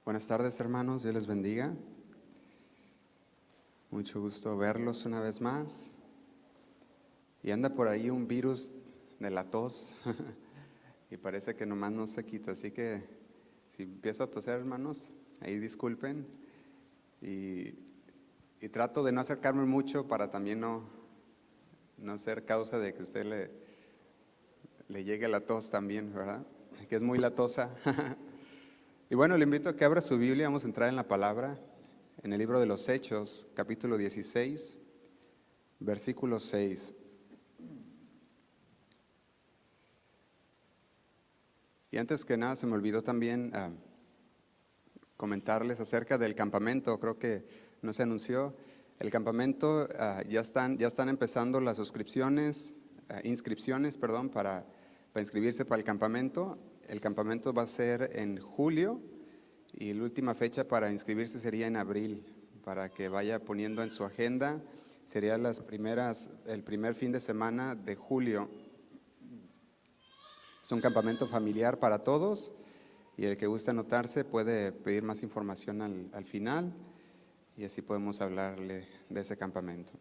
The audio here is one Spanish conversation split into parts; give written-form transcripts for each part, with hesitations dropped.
Buenas tardes, hermanos, Dios les bendiga. Mucho gusto verlos una vez más. Y anda por ahí un virus de la tos y parece que nomás no se quita, así que si empiezo a toser, hermanos, ahí disculpen. Y trato de no acercarme mucho para también no ser causa de que usted le llegue la tos también, ¿verdad? Que es muy latosa. Y bueno, le invito a que abra su Biblia, vamos a entrar en la palabra, en el libro de los Hechos, capítulo 16, versículo 6. Y antes que nada se me olvidó también comentarles acerca del campamento, creo que no se anunció. El campamento ya están empezando las inscripciones para inscribirse para el campamento. El campamento va a ser en julio y la última fecha para inscribirse sería en abril, para que vaya poniendo en su agenda. Sería el primer fin de semana de julio. Es un campamento familiar para todos y el que guste anotarse puede pedir más información al final y así podemos hablarle de ese campamento.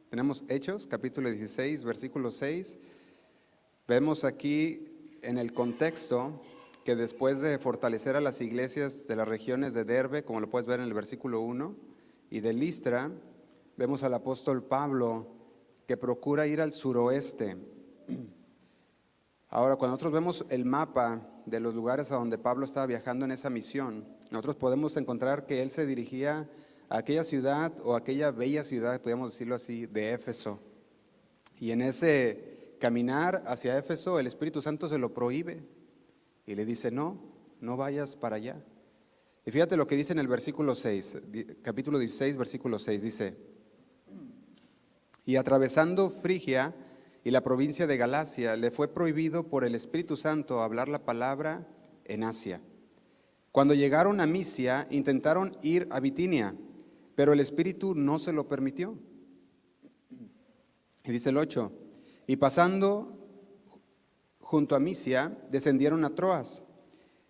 Tenemos Hechos, capítulo 16, versículo 6. Vemos aquí en el contexto que después de fortalecer a las iglesias de las regiones de Derbe, como lo puedes ver en el versículo 1, y de Listra, vemos al apóstol Pablo que procura ir al suroeste. Ahora, cuando nosotros vemos el mapa de los lugares a donde Pablo estaba viajando en esa misión, nosotros podemos encontrar que él se dirigía a aquella ciudad o aquella bella ciudad, podríamos decirlo así, de Éfeso. Y en ese caminar hacia Éfeso, el Espíritu Santo se lo prohíbe y le dice, no vayas para allá. Y fíjate lo que dice en el versículo 6, capítulo 16, versículo 6, dice, y atravesando Frigia y la provincia de Galacia, le fue prohibido por el Espíritu Santo hablar la palabra en Asia. Cuando llegaron a Misia, intentaron ir a Bitinia, pero el Espíritu no se lo permitió. Y dice el 8, y pasando junto a Misia, descendieron a Troas,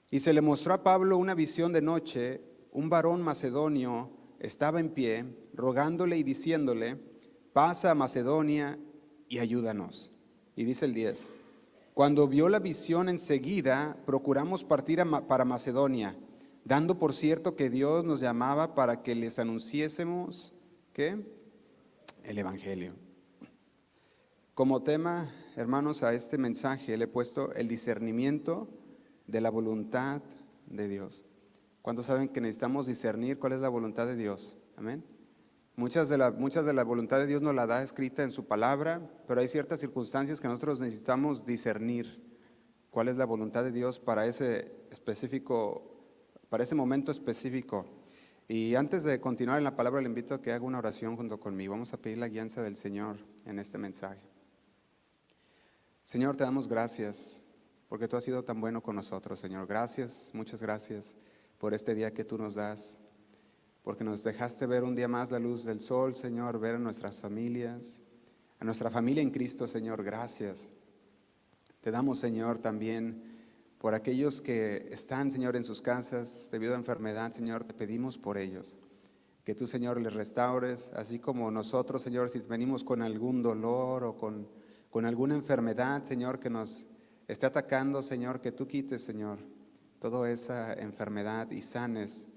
y se le mostró a Pablo una visión de noche. Un varón macedonio estaba en pie, rogándole y diciéndole, pasa a Macedonia y ayúdanos. Y dice el 10, cuando vio la visión enseguida, procuramos partir para Macedonia, dando por cierto que Dios nos llamaba para que les anunciésemos, ¿qué? El Evangelio. Como tema, hermanos, a este mensaje le he puesto el discernimiento de la voluntad de Dios. ¿Cuántos saben que necesitamos discernir cuál es la voluntad de Dios? Amén. Muchas de la voluntad de Dios nos la da escrita en su palabra, pero hay ciertas circunstancias que nosotros necesitamos discernir cuál es la voluntad de Dios para ese momento específico. Y antes de continuar en la palabra, le invito a que haga una oración junto conmigo. Vamos a pedir la guianza del Señor en este mensaje. Señor, te damos gracias porque tú has sido tan bueno con nosotros, Señor. Gracias, muchas gracias por este día que tú nos das, porque nos dejaste ver un día más la luz del sol, Señor, ver a nuestras familias, a nuestra familia en Cristo, Señor. Gracias. Te damos, Señor, también por aquellos que están, Señor, en sus casas debido a enfermedad, Señor, te pedimos por ellos. Que tú, Señor, les restaures, así como nosotros, Señor, si venimos con algún dolor o con alguna enfermedad, Señor, que nos esté atacando, Señor, que tú quites, Señor, toda esa enfermedad y sanes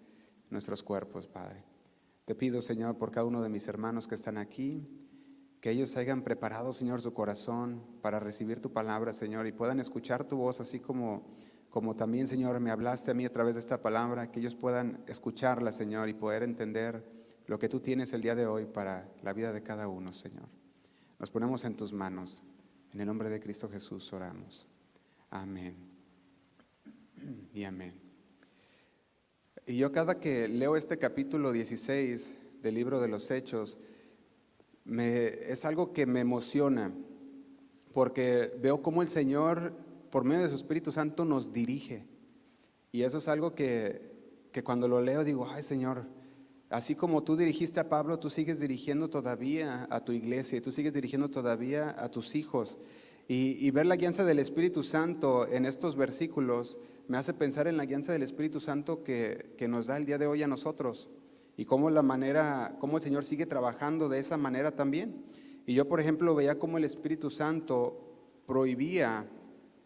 nuestros cuerpos, Padre. Te pido, Señor, por cada uno de mis hermanos que están aquí, que ellos hayan preparado, Señor, su corazón para recibir tu palabra, Señor, y puedan escuchar tu voz, así como también, Señor, me hablaste a mí a través de esta palabra, que ellos puedan escucharla, Señor, y poder entender lo que tú tienes el día de hoy para la vida de cada uno, Señor. Nos ponemos en tus manos. En el nombre de Cristo Jesús oramos. Amén. Y amén. Y yo cada que leo este capítulo 16 del libro de los Hechos, es algo que me emociona, porque veo cómo el Señor, por medio de su Espíritu Santo, nos dirige. Y eso es algo que cuando lo leo digo, ay, Señor, así como tú dirigiste a Pablo, tú sigues dirigiendo todavía a tu iglesia, y tú sigues dirigiendo todavía a tus hijos. Y ver la guianza del Espíritu Santo en estos versículos me hace pensar en la guianza del Espíritu Santo que nos da el día de hoy a nosotros y cómo cómo el Señor sigue trabajando de esa manera también. Y yo, por ejemplo, veía cómo el Espíritu Santo prohibía,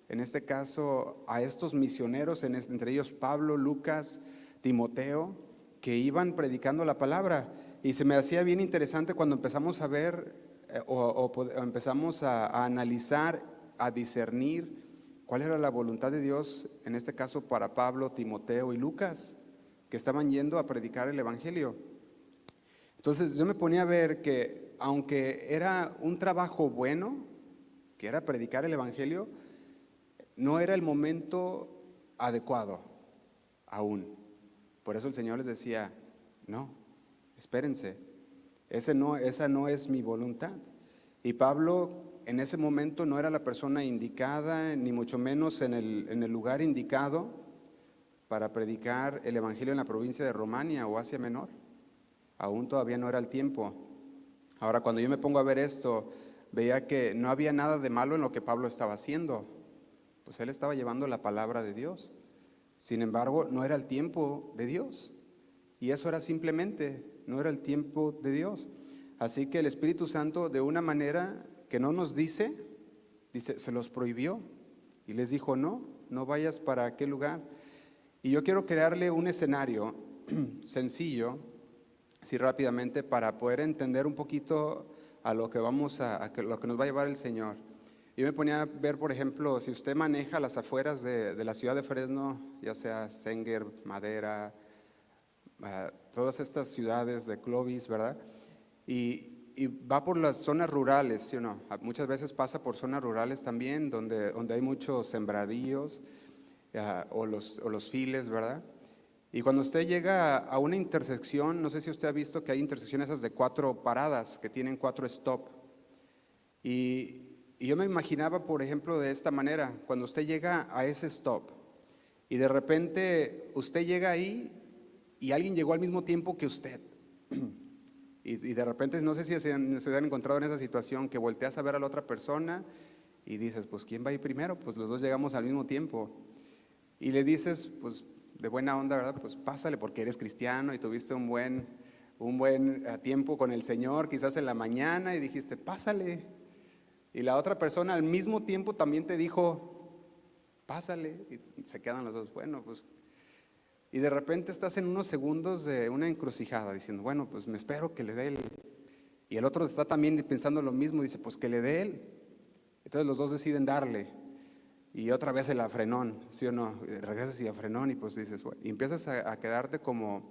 en este caso, a estos misioneros, entre ellos Pablo, Lucas, Timoteo, que iban predicando la palabra. Y se me hacía bien interesante cuando empezamos a ver o empezamos a analizar, a discernir cuál era la voluntad de Dios, en este caso para Pablo, Timoteo y Lucas, que estaban yendo a predicar el Evangelio. Entonces yo me ponía a ver que aunque era un trabajo bueno, que era predicar el Evangelio, no era el momento adecuado aún. Por eso el Señor les decía, no, espérense, esa no es mi voluntad. Y Pablo en ese momento no era la persona indicada, ni mucho menos en el lugar indicado para predicar el Evangelio en la provincia de Romania o Asia Menor. Aún todavía no era el tiempo. Ahora, cuando yo me pongo a ver esto, veía que no había nada de malo en lo que Pablo estaba haciendo. Pues él estaba llevando la palabra de Dios. Sin embargo, no era el tiempo de Dios. Y eso era simplemente, no era el tiempo de Dios. Así que el Espíritu Santo, de una manera que no nos dice, se los prohibió. Y les dijo, no vayas para aquel lugar. Y yo quiero crearle un escenario sencillo, así rápidamente, para poder entender un poquito a lo que lo que nos va a llevar el Señor. Yo me ponía a ver, por ejemplo, si usted maneja las afueras de la ciudad de Fresno, ya sea Sanger, Madera, todas estas ciudades de Clovis, ¿verdad? Y va por las zonas rurales, ¿sí o no? Muchas veces pasa por zonas rurales también, donde hay muchos sembradíos o los files, ¿verdad? Y cuando usted llega a una intersección, no sé si usted ha visto que hay intersecciones esas de 4 paradas, que tienen 4 stop. Y yo me imaginaba, por ejemplo, de esta manera, cuando usted llega a ese stop y de repente usted llega ahí y alguien llegó al mismo tiempo que usted. Y de repente, no sé si se han encontrado en esa situación, que volteas a ver a la otra persona y dices, pues ¿quién va a ir primero? Pues los dos llegamos al mismo tiempo. Y le dices, pues de buena onda, ¿verdad? Pues pásale porque eres cristiano y tuviste un buen tiempo con el Señor, quizás en la mañana, y dijiste, pásale. Y la otra persona al mismo tiempo también te dijo, pásale. Y se quedan los dos, bueno, pues. Y de repente estás en unos segundos de una encrucijada, diciendo, bueno, pues me espero que le dé él. Y el otro está también pensando lo mismo, dice, pues que le dé él. Entonces los dos deciden darle. Y otra vez el afrenón, ¿sí o no? Regresas y afrenón y pues dices, bueno, y empiezas a quedarte como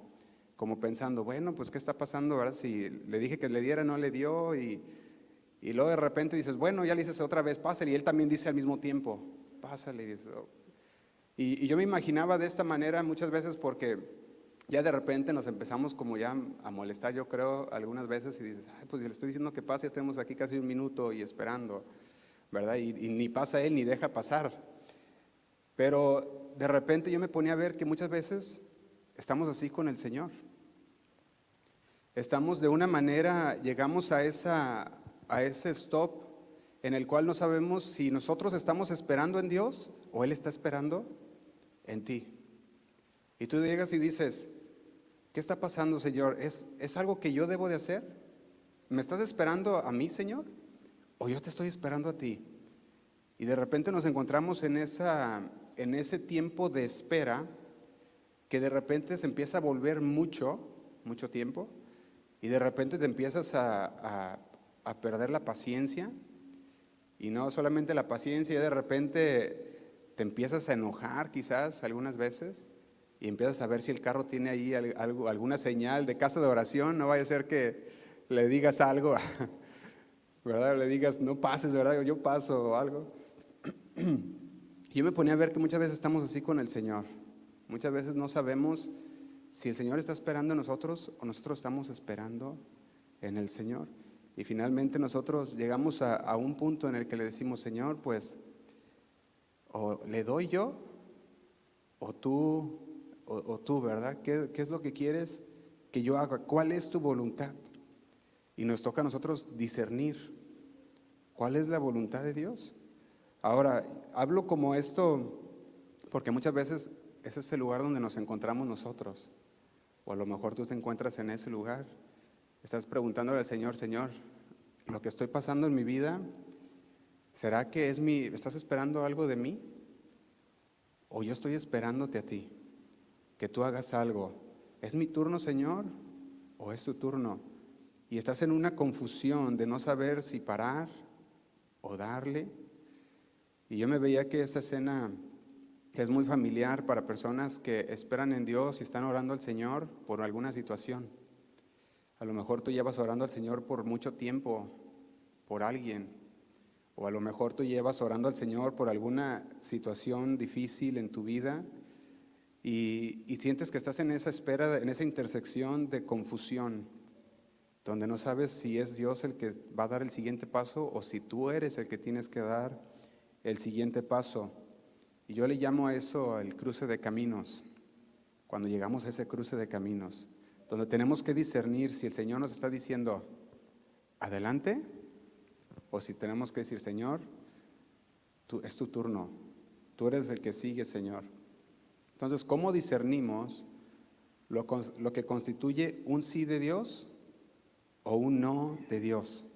pensando, bueno, pues ¿qué está pasando, verdad? Si le dije que le diera, no le dio, y luego de repente dices, bueno, ya le dices otra vez, pásale, y él también dice al mismo tiempo, pásale, y dices, oh. Y yo me imaginaba de esta manera muchas veces porque ya de repente nos empezamos como ya a molestar, yo creo, algunas veces, y dices, ay, pues le estoy diciendo que pase, ya tenemos aquí casi un minuto y esperando, ¿verdad? Y ni pasa él ni deja pasar. Pero de repente yo me ponía a ver que muchas veces estamos así con el Señor. Estamos de una manera, llegamos a ese stop en el cual no sabemos si nosotros estamos esperando en Dios o Él está esperando en ti. Y tú llegas y dices, ¿qué está pasando, Señor? ¿Es algo que yo debo de hacer? ¿Me estás esperando a mí, Señor? ¿O yo te estoy esperando a ti? Y de repente nos encontramos en ese tiempo de espera que de repente se empieza a volver mucho tiempo, y de repente te empiezas a perder la paciencia, y no solamente la paciencia, ya de repente te empiezas a enojar quizás algunas veces, y empiezas a ver si el carro tiene ahí alguna señal de casa de oración, no vaya a ser que le digas algo, ¿verdad? Le digas, no pases, ¿verdad? Yo paso o algo. Yo me ponía a ver que muchas veces estamos así con el Señor. Muchas veces no sabemos si el Señor está esperando en nosotros o nosotros estamos esperando en el Señor. Y finalmente nosotros llegamos a un punto en el que le decimos, Señor, pues o le doy yo o tú, ¿verdad? ¿Qué es lo que quieres que yo haga? ¿Cuál es tu voluntad? Y nos toca a nosotros discernir cuál es la voluntad de Dios. Ahora, hablo como esto porque muchas veces ese es el lugar donde nos encontramos nosotros. O a lo mejor tú te encuentras en ese lugar. Estás preguntándole al Señor, Señor, lo que estoy pasando en mi vida, ¿será que estás esperando algo de mí? ¿O yo estoy esperándote a ti, que tú hagas algo? ¿Es mi turno, Señor? ¿O es tu turno? Y estás en una confusión de no saber si parar o darle. Y yo me veía que esa escena es muy familiar para personas que esperan en Dios y están orando al Señor por alguna situación. A lo mejor tú llevas orando al Señor por mucho tiempo, por alguien. O a lo mejor tú llevas orando al Señor por alguna situación difícil en tu vida y sientes que estás en esa espera, en esa intersección de confusión, donde no sabes si es Dios el que va a dar el siguiente paso o si tú eres el que tienes que dar el siguiente paso. Y yo le llamo a eso el cruce de caminos, cuando llegamos a ese cruce de caminos, donde tenemos que discernir si el Señor nos está diciendo, adelante, o si tenemos que decir, Señor, es tu turno, tú eres el que sigue, Señor. Entonces, ¿cómo discernimos lo que constituye un sí de Dios o un no de Dios?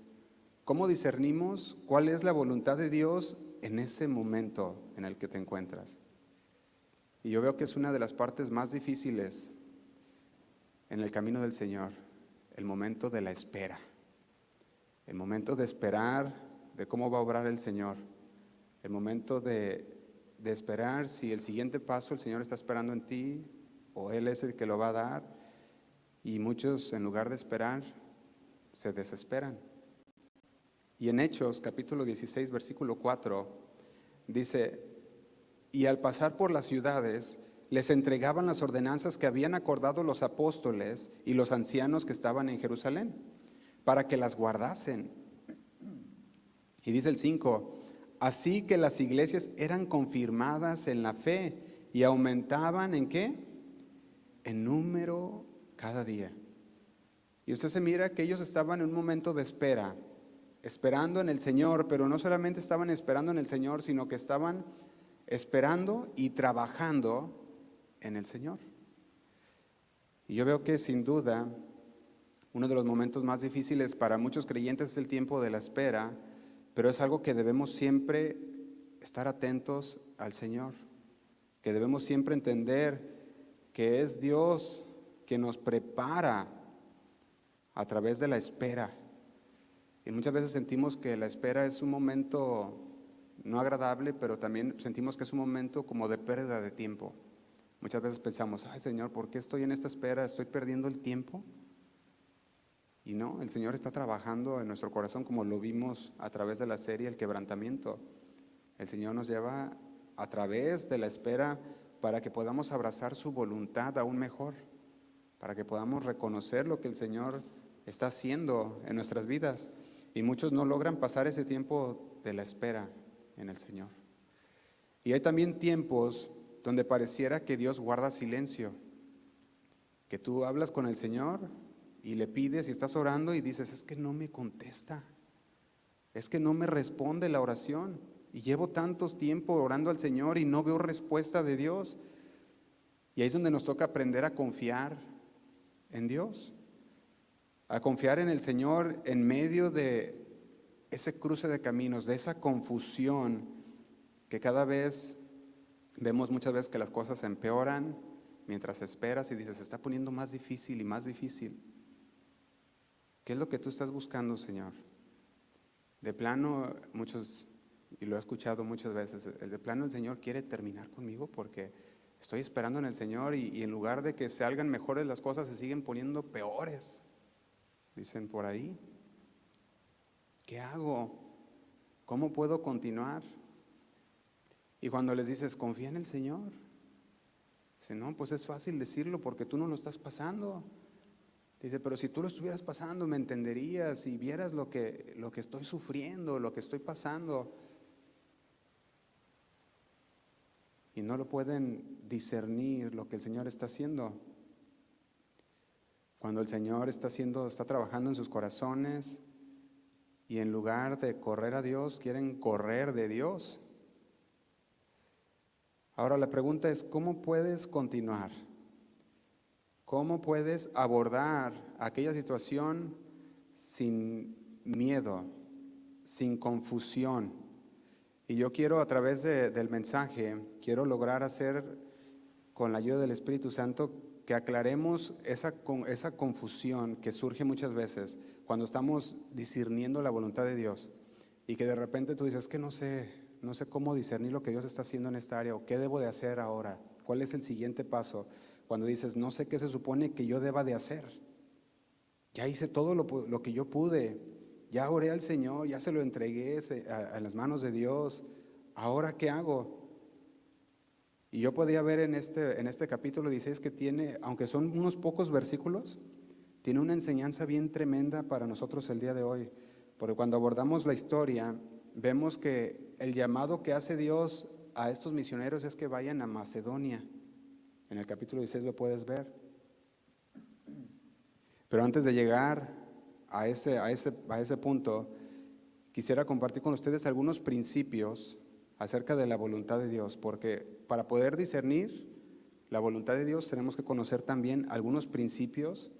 ¿Cómo discernimos cuál es la voluntad de Dios en ese momento en el que te encuentras? Y yo veo que es una de las partes más difíciles en el camino del Señor, el momento de la espera, el momento de esperar de cómo va a obrar el Señor, el momento de esperar si el siguiente paso el Señor está esperando en ti o Él es el que lo va a dar. Y muchos, en lugar de esperar, se desesperan. Y en Hechos, capítulo 16, versículo 4, dice, y al pasar por las ciudades, les entregaban las ordenanzas que habían acordado los apóstoles y los ancianos que estaban en Jerusalén, para que las guardasen. Y dice el 5, así que las iglesias eran confirmadas en la fe y aumentaban ¿en qué? En número cada día. Y usted se mira que ellos estaban en un momento de espera, esperando en el Señor, pero no solamente estaban esperando en el Señor, sino que estaban esperando y trabajando en el Señor. Y yo veo que sin duda uno de los momentos más difíciles para muchos creyentes es el tiempo de la espera, pero es algo que debemos siempre estar atentos al Señor, que debemos siempre entender que es Dios que nos prepara a través de la espera. Y muchas veces sentimos que la espera es un momento no agradable, pero también sentimos que es un momento como de pérdida de tiempo. Muchas veces pensamos, ay Señor, ¿por qué estoy en esta espera? ¿Estoy perdiendo el tiempo? Y no, el Señor está trabajando en nuestro corazón, como lo vimos a través de la serie El Quebrantamiento. El Señor nos lleva a través de la espera para que podamos abrazar su voluntad aún mejor, para que podamos reconocer lo que el Señor está haciendo en nuestras vidas. Y muchos no logran pasar ese tiempo de la espera en el Señor. Y hay también tiempos donde pareciera que Dios guarda silencio, que tú hablas con el Señor y le pides y estás orando y dices, es que no me contesta, es que no me responde la oración y llevo tantos tiempo orando al Señor y no veo respuesta de Dios. Y ahí es donde nos toca aprender a confiar en Dios, a confiar en el Señor en medio de ese cruce de caminos, de esa confusión que cada vez vemos muchas veces que las cosas empeoran mientras esperas y dices, se está poniendo más difícil y más difícil. ¿Qué es lo que tú estás buscando, Señor? De plano, muchos, y lo he escuchado muchas veces, de plano el Señor quiere terminar conmigo porque estoy esperando en el Señor y en lugar de que salgan mejores las cosas se siguen poniendo peores. Dicen por ahí, ¿qué hago? ¿Cómo puedo continuar? Y cuando les dices, confía en el Señor, dice, no, pues es fácil decirlo porque tú no lo estás pasando. Dice, pero si tú lo estuvieras pasando me entenderías y vieras lo que estoy sufriendo, lo que estoy pasando. Y no lo pueden discernir lo que el Señor está haciendo. Cuando el Señor está trabajando en sus corazones y en lugar de correr a Dios, quieren correr de Dios. Ahora la pregunta es, ¿cómo puedes continuar? ¿Cómo puedes abordar aquella situación sin miedo, sin confusión? Y yo quiero a través del mensaje, quiero lograr hacer con la ayuda del Espíritu Santo que aclaremos esa confusión que surge muchas veces cuando estamos discerniendo la voluntad de Dios y que de repente tú dices que no sé cómo discernir lo que Dios está haciendo en esta área o qué debo de hacer ahora, cuál es el siguiente paso. Cuando dices, no sé qué se supone que yo deba de hacer. Ya hice todo lo que yo pude. Ya oré al Señor, ya se lo entregué a las manos de Dios. ¿Ahora qué hago? Y yo podía ver en este capítulo 16 que tiene, aunque son unos pocos versículos, tiene una enseñanza bien tremenda para nosotros el día de hoy. Porque cuando abordamos la historia, vemos que el llamado que hace Dios a estos misioneros es que vayan a Macedonia. En el capítulo 16 lo puedes ver. Pero antes de llegar a ese punto, quisiera compartir con ustedes algunos principios acerca de la voluntad de Dios, porque para poder discernir la voluntad de Dios tenemos que conocer también algunos principios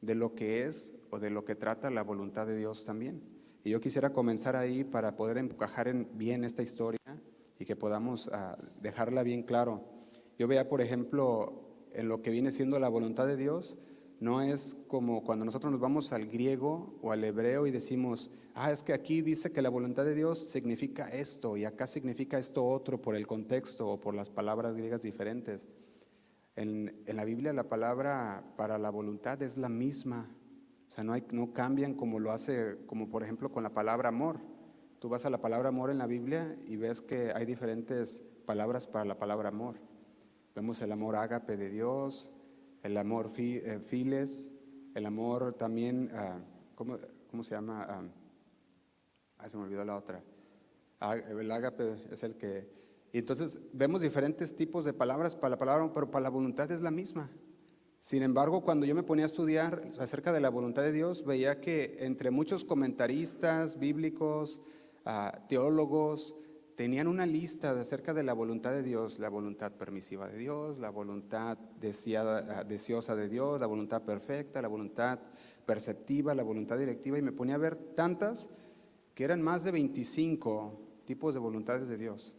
de lo que es o de lo que trata la voluntad de Dios también. Y yo quisiera comenzar ahí para poder encajar bien esta historia y que podamos dejarla bien claro. Yo veía, por ejemplo, en lo que viene siendo la voluntad de Dios, no es como cuando nosotros nos vamos al griego o al hebreo y decimos, es que aquí dice que la voluntad de Dios significa esto y acá significa esto otro por el contexto o por las palabras griegas diferentes. En la Biblia la palabra para la voluntad es la misma, o sea, no cambian como lo hace, como por ejemplo con la palabra amor. Tú vas a la palabra amor en la Biblia y ves que hay diferentes palabras para la palabra amor. Vemos el amor ágape de Dios, el amor files, el amor también, ¿cómo se llama? Se me olvidó la otra. El ágape es el que... Y entonces vemos diferentes tipos de palabras para la palabra, pero para la voluntad es la misma. Sin embargo, cuando yo me ponía a estudiar acerca de la voluntad de Dios, veía que entre muchos comentaristas bíblicos, teólogos, tenían una lista acerca de la voluntad de Dios, la voluntad permisiva de Dios, la voluntad deseosa de Dios, la voluntad perfecta, la voluntad perceptiva, la voluntad directiva, y me ponía a ver tantas que eran más de 25 tipos de voluntades de Dios.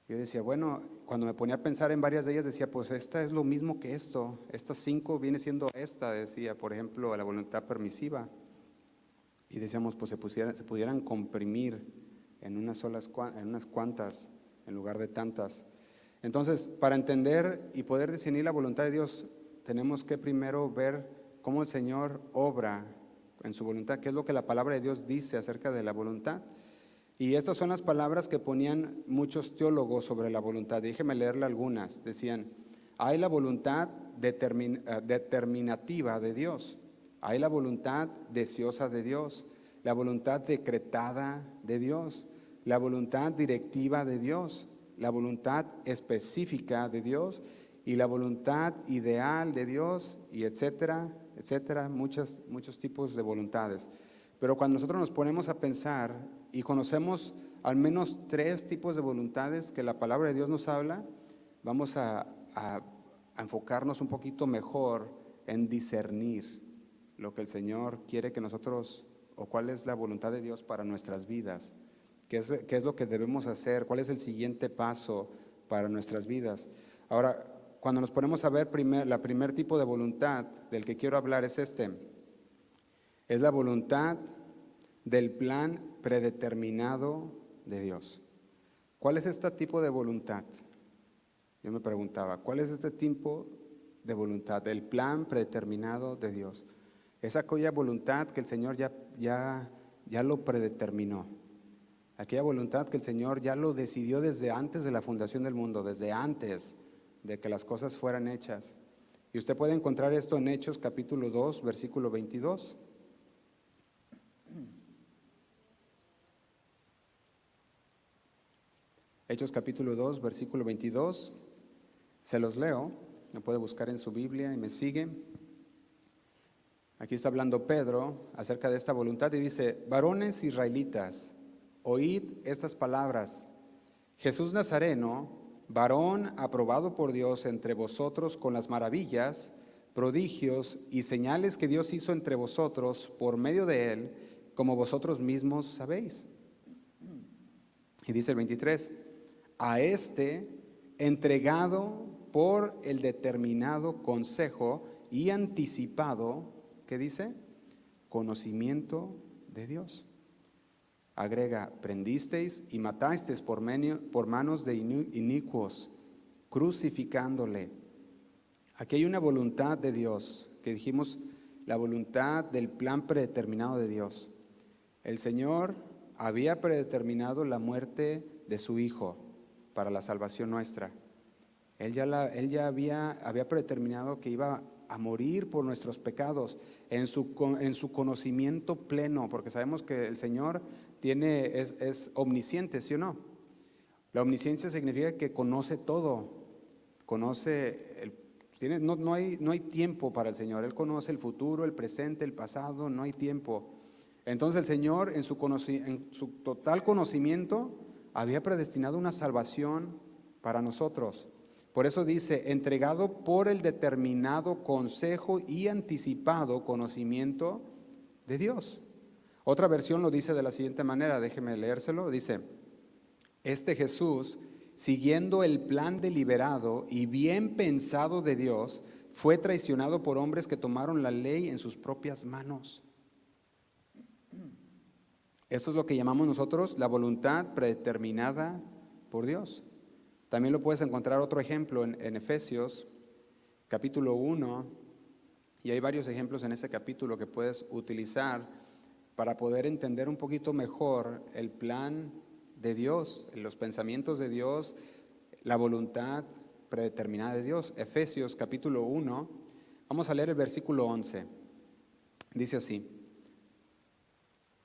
Yo decía, bueno, cuando me ponía a pensar en varias de ellas, decía, pues esta es lo mismo que esto, estas 5 viene siendo esta, decía, por ejemplo, la voluntad permisiva. Y decíamos, pues se pudieran comprimir en unas cuantas, en lugar de tantas. Entonces, para entender y poder discernir la voluntad de Dios, tenemos que primero ver cómo el Señor obra en su voluntad, qué es lo que la palabra de Dios dice acerca de la voluntad. Y estas son las palabras que ponían muchos teólogos sobre la voluntad. Déjeme leerle algunas. Decían, hay la voluntad determinativa de Dios, hay la voluntad deseosa de Dios, la voluntad decretada de Dios, la voluntad directiva de Dios, la voluntad específica de Dios y la voluntad ideal de Dios, y etcétera, etcétera, muchos tipos de voluntades. Pero cuando nosotros nos ponemos a pensar y conocemos al menos 3 tipos de voluntades que la palabra de Dios nos habla, vamos a enfocarnos un poquito mejor en discernir lo que el Señor quiere que nosotros, o cuál es la voluntad de Dios para nuestras vidas, qué es lo que debemos hacer, cuál es el siguiente paso para nuestras vidas. Ahora, cuando nos ponemos a ver la primer tipo de voluntad del que quiero hablar es es la voluntad del plan predeterminado de Dios. ¿Cuál es este tipo de voluntad? Yo me preguntaba, ¿cuál es este tipo de voluntad? El plan predeterminado de Dios. Es aquella voluntad que el Señor ya lo predeterminó. Aquella voluntad que el Señor ya lo decidió desde antes de la fundación del mundo, desde antes de que las cosas fueran hechas. Y usted puede encontrar esto en Hechos capítulo 2, versículo 22. Hechos capítulo 2, versículo 22, se los leo, me puede buscar en su Biblia y me sigue. Aquí está hablando Pedro acerca de esta voluntad y dice, varones israelitas, oíd estas palabras, Jesús Nazareno, varón aprobado por Dios entre vosotros con las maravillas, prodigios y señales que Dios hizo entre vosotros por medio de él, como vosotros mismos sabéis. Y dice el 23, a este entregado por el determinado consejo y anticipado, ¿qué dice? Conocimiento de Dios. Agrega, prendisteis y matasteis por manos de inicuos, crucificándole. Aquí hay una voluntad de Dios, que dijimos, la voluntad del plan predeterminado de Dios. El Señor había predeterminado la muerte de su Hijo para la salvación nuestra. Él ya había predeterminado que iba a morir por nuestros pecados en su conocimiento pleno, porque sabemos que el Señor es omnisciente, ¿sí o no? La omnisciencia significa que conoce todo, no hay tiempo para el Señor. Él conoce el futuro, el presente, el pasado, no hay tiempo. Entonces el Señor en su total conocimiento había predestinado una salvación para nosotros. Por eso dice, entregado por el determinado consejo y anticipado conocimiento de Dios. Otra versión lo dice de la siguiente manera, déjeme leérselo, dice, este Jesús, siguiendo el plan deliberado y bien pensado de Dios, fue traicionado por hombres que tomaron la ley en sus propias manos. Esto es lo que llamamos nosotros la voluntad predeterminada por Dios. También lo puedes encontrar otro ejemplo en Efesios, capítulo 1, y hay varios ejemplos en ese capítulo que puedes utilizar para poder entender un poquito mejor el plan de Dios, los pensamientos de Dios, la voluntad predeterminada de Dios. Efesios, capítulo 1, vamos a leer el versículo 11. Dice así,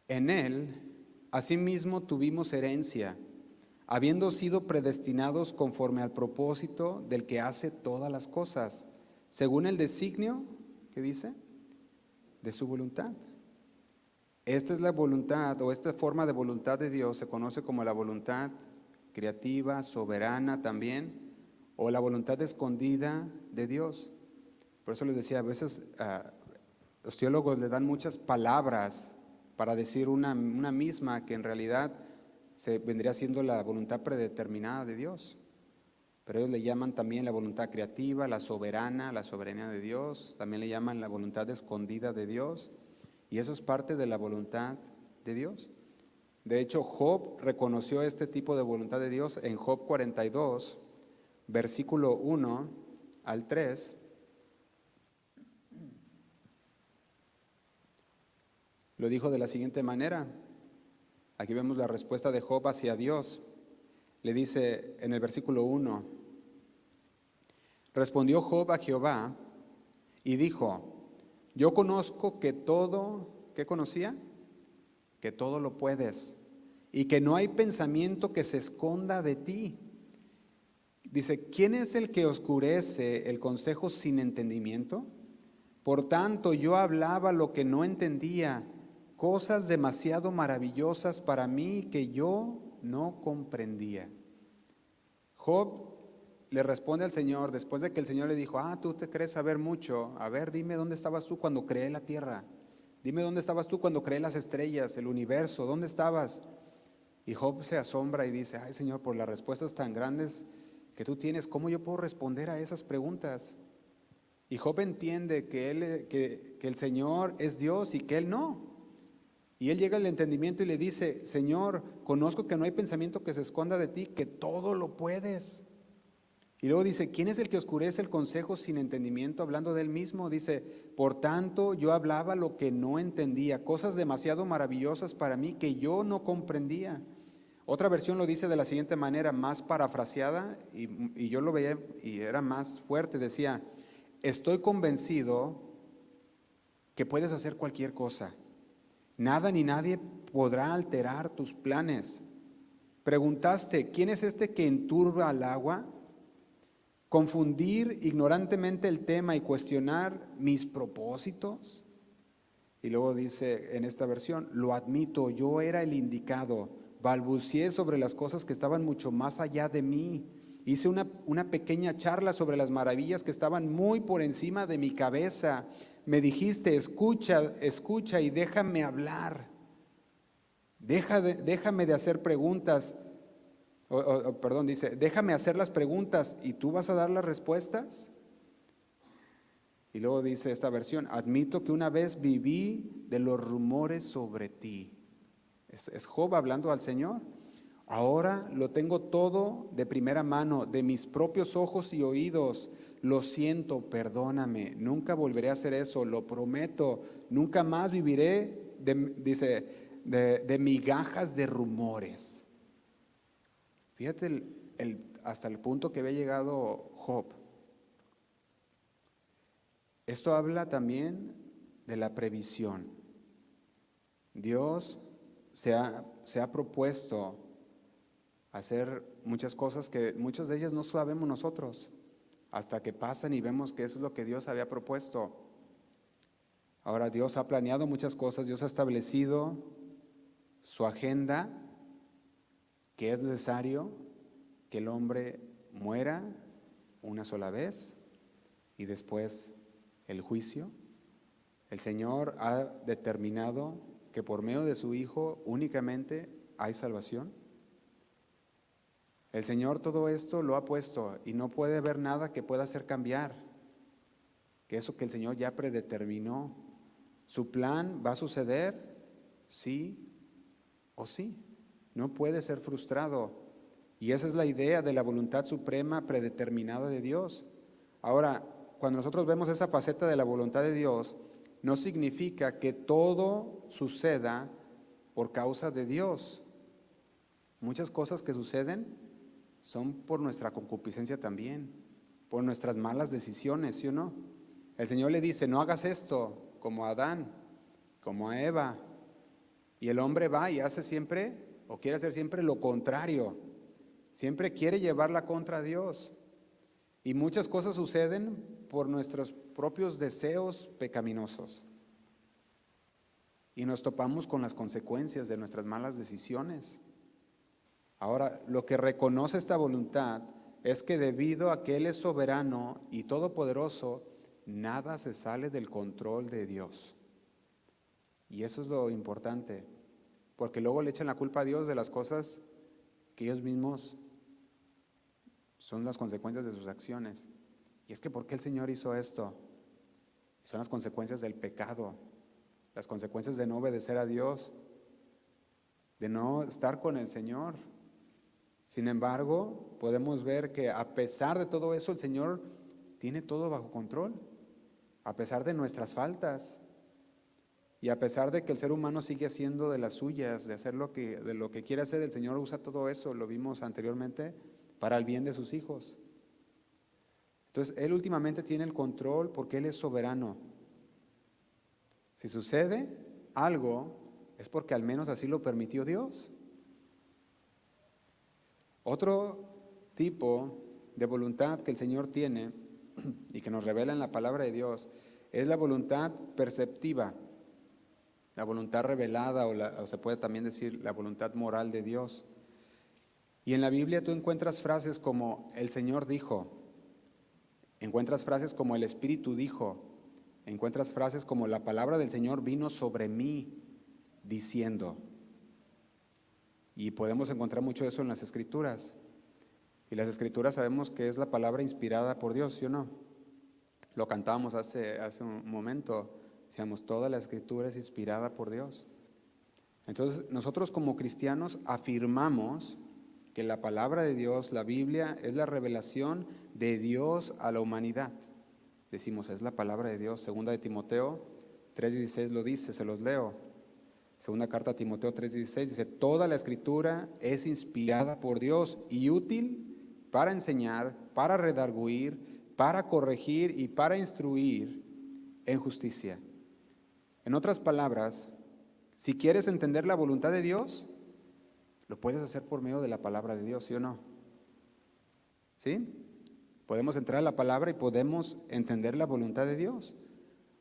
en él, asimismo tuvimos herencia, habiendo sido predestinados conforme al propósito del que hace todas las cosas, según el designio, ¿qué dice? De su voluntad. Esta es la voluntad, o esta forma de voluntad de Dios se conoce como la voluntad creativa, soberana también, o la voluntad escondida de Dios. Por eso les decía, a veces los teólogos le dan muchas palabras para decir una misma que en realidad se vendría siendo la voluntad predeterminada de Dios. Pero ellos le llaman también la voluntad creativa, la soberanía de Dios, también le llaman la voluntad escondida de Dios, y eso es parte de la voluntad de Dios. De hecho, Job reconoció este tipo de voluntad de Dios en Job 42, versículo 1 al 3. Lo dijo de la siguiente manera. Aquí vemos la respuesta de Job hacia Dios. Le dice en el versículo 1, respondió Job a Jehová y dijo, yo conozco que todo, ¿qué conocía? Que todo lo puedes y que no hay pensamiento que se esconda de ti. Dice, ¿quién es el que oscurece el consejo sin entendimiento? Por tanto, yo hablaba lo que no entendía, cosas demasiado maravillosas para mí que yo no comprendía. Job le responde al Señor después de que el Señor le dijo, tú te crees saber mucho, a ver, dime dónde estabas tú cuando creé la tierra, dime dónde estabas tú cuando creé las estrellas, el universo, ¿dónde estabas? Y Job se asombra y dice, ay Señor, por las respuestas tan grandes que tú tienes, ¿cómo yo puedo responder a esas preguntas? Y Job entiende que el Señor es Dios y que Él no. Y él llega al entendimiento y le dice, Señor, conozco que no hay pensamiento que se esconda de ti, que todo lo puedes. Y luego dice, ¿quién es el que oscurece el consejo sin entendimiento? Hablando de él mismo, dice, por tanto yo hablaba lo que no entendía, cosas demasiado maravillosas para mí que yo no comprendía. Otra versión lo dice de la siguiente manera, más parafraseada, y yo lo veía y era más fuerte, decía, estoy convencido que puedes hacer cualquier cosa. Nada ni nadie podrá alterar tus planes. Preguntaste, ¿quién es este que enturba al agua? Confundir ignorantemente el tema y cuestionar mis propósitos. Y luego dice en esta versión, lo admito, yo era el indicado, balbucié sobre las cosas que estaban mucho más allá de mí. Hice una pequeña charla sobre las maravillas que estaban muy por encima de mi cabeza. Me dijiste, escucha, escucha y déjame hablar. Déjame de hacer preguntas. Perdón, dice, déjame hacer las preguntas y tú vas a dar las respuestas. Y luego dice esta versión, admito que una vez viví de los rumores sobre ti. Es Job hablando al Señor. Ahora lo tengo todo de primera mano, de mis propios ojos y oídos. Lo siento, perdóname, nunca volveré a hacer eso, lo prometo. Nunca más viviré, de migajas de rumores. Fíjate hasta el punto que había llegado Job. Esto habla también de la previsión. Dios se ha propuesto hacer muchas cosas que muchas de ellas no sabemos nosotros, hasta que pasan y vemos que eso es lo que Dios había propuesto. Ahora Dios ha planeado muchas cosas, Dios ha establecido su agenda, que es necesario que el hombre muera una sola vez y después el juicio. El Señor ha determinado que por medio de su Hijo únicamente hay salvación. El Señor todo esto lo ha puesto y no puede haber nada que pueda hacer cambiar, que eso que el Señor ya predeterminó. Su plan va a suceder, sí o sí, no puede ser frustrado. Y esa es la idea de la voluntad suprema predeterminada de Dios. Ahora, cuando nosotros vemos esa faceta de la voluntad de Dios, no significa que todo suceda por causa de Dios. Muchas cosas que suceden son por nuestra concupiscencia también, por nuestras malas decisiones, ¿sí o no? El Señor le dice, no hagas esto, como a Adán, como a Eva. Y el hombre va y hace siempre, o quiere hacer siempre lo contrario. Siempre quiere llevarla contra Dios. Y muchas cosas suceden por nuestros propios deseos pecaminosos. Y nos topamos con las consecuencias de nuestras malas decisiones. Ahora, lo que reconoce esta voluntad es que debido a que Él es soberano y todopoderoso, nada se sale del control de Dios. Y eso es lo importante, porque luego le echan la culpa a Dios de las cosas que ellos mismos son las consecuencias de sus acciones. Y es que ¿por qué el Señor hizo esto? Son las consecuencias del pecado, las consecuencias de no obedecer a Dios, de no estar con el Señor. Sin embargo, podemos ver que a pesar de todo eso, el Señor tiene todo bajo control, a pesar de nuestras faltas y a pesar de que el ser humano sigue haciendo de las suyas, de hacer de lo que quiere hacer, el Señor usa todo eso, lo vimos anteriormente, para el bien de sus hijos. Entonces, Él últimamente tiene el control porque Él es soberano. Si sucede algo, es porque al menos así lo permitió Dios. Otro tipo de voluntad que el Señor tiene y que nos revela en la palabra de Dios es la voluntad perceptiva, la voluntad revelada o se puede también decir la voluntad moral de Dios. Y en la Biblia tú encuentras frases como el Señor dijo, encuentras frases como el Espíritu dijo, encuentras frases como la palabra del Señor vino sobre mí diciendo. Y podemos encontrar mucho de eso en las Escrituras. Y las Escrituras sabemos que es la palabra inspirada por Dios, ¿sí o no? Lo cantábamos hace un momento, decíamos, toda la Escritura es inspirada por Dios. Entonces, nosotros como cristianos afirmamos que la palabra de Dios, la Biblia, es la revelación de Dios a la humanidad. Decimos, es la palabra de Dios. Segunda de Timoteo 3:16 lo dice, se los leo. Segunda carta a Timoteo 3:16 dice, toda la Escritura es inspirada por Dios y útil para enseñar, para redarguir, para corregir y para instruir en justicia. En otras palabras, si quieres entender la voluntad de Dios, lo puedes hacer por medio de la palabra de Dios, ¿sí o no? ¿Sí? Podemos entrar a la palabra y podemos entender la voluntad de Dios.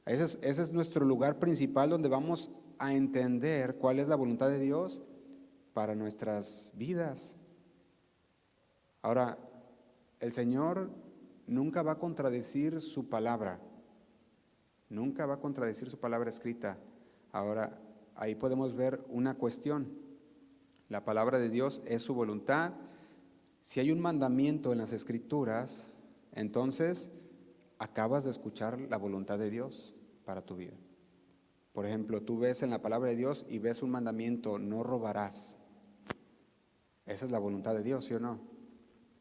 Ese es nuestro lugar principal donde vamos a entender cuál es la voluntad de Dios para nuestras vidas. Ahora, el Señor nunca va a contradecir su palabra. Nunca va a contradecir su palabra escrita. Ahora, ahí podemos ver una cuestión. La palabra de Dios es su voluntad. Si hay un mandamiento en las Escrituras, entonces acabas de escuchar la voluntad de Dios para tu vida. Por ejemplo, tú ves en la palabra de Dios y ves un mandamiento, no robarás. Esa es la voluntad de Dios, ¿sí o no?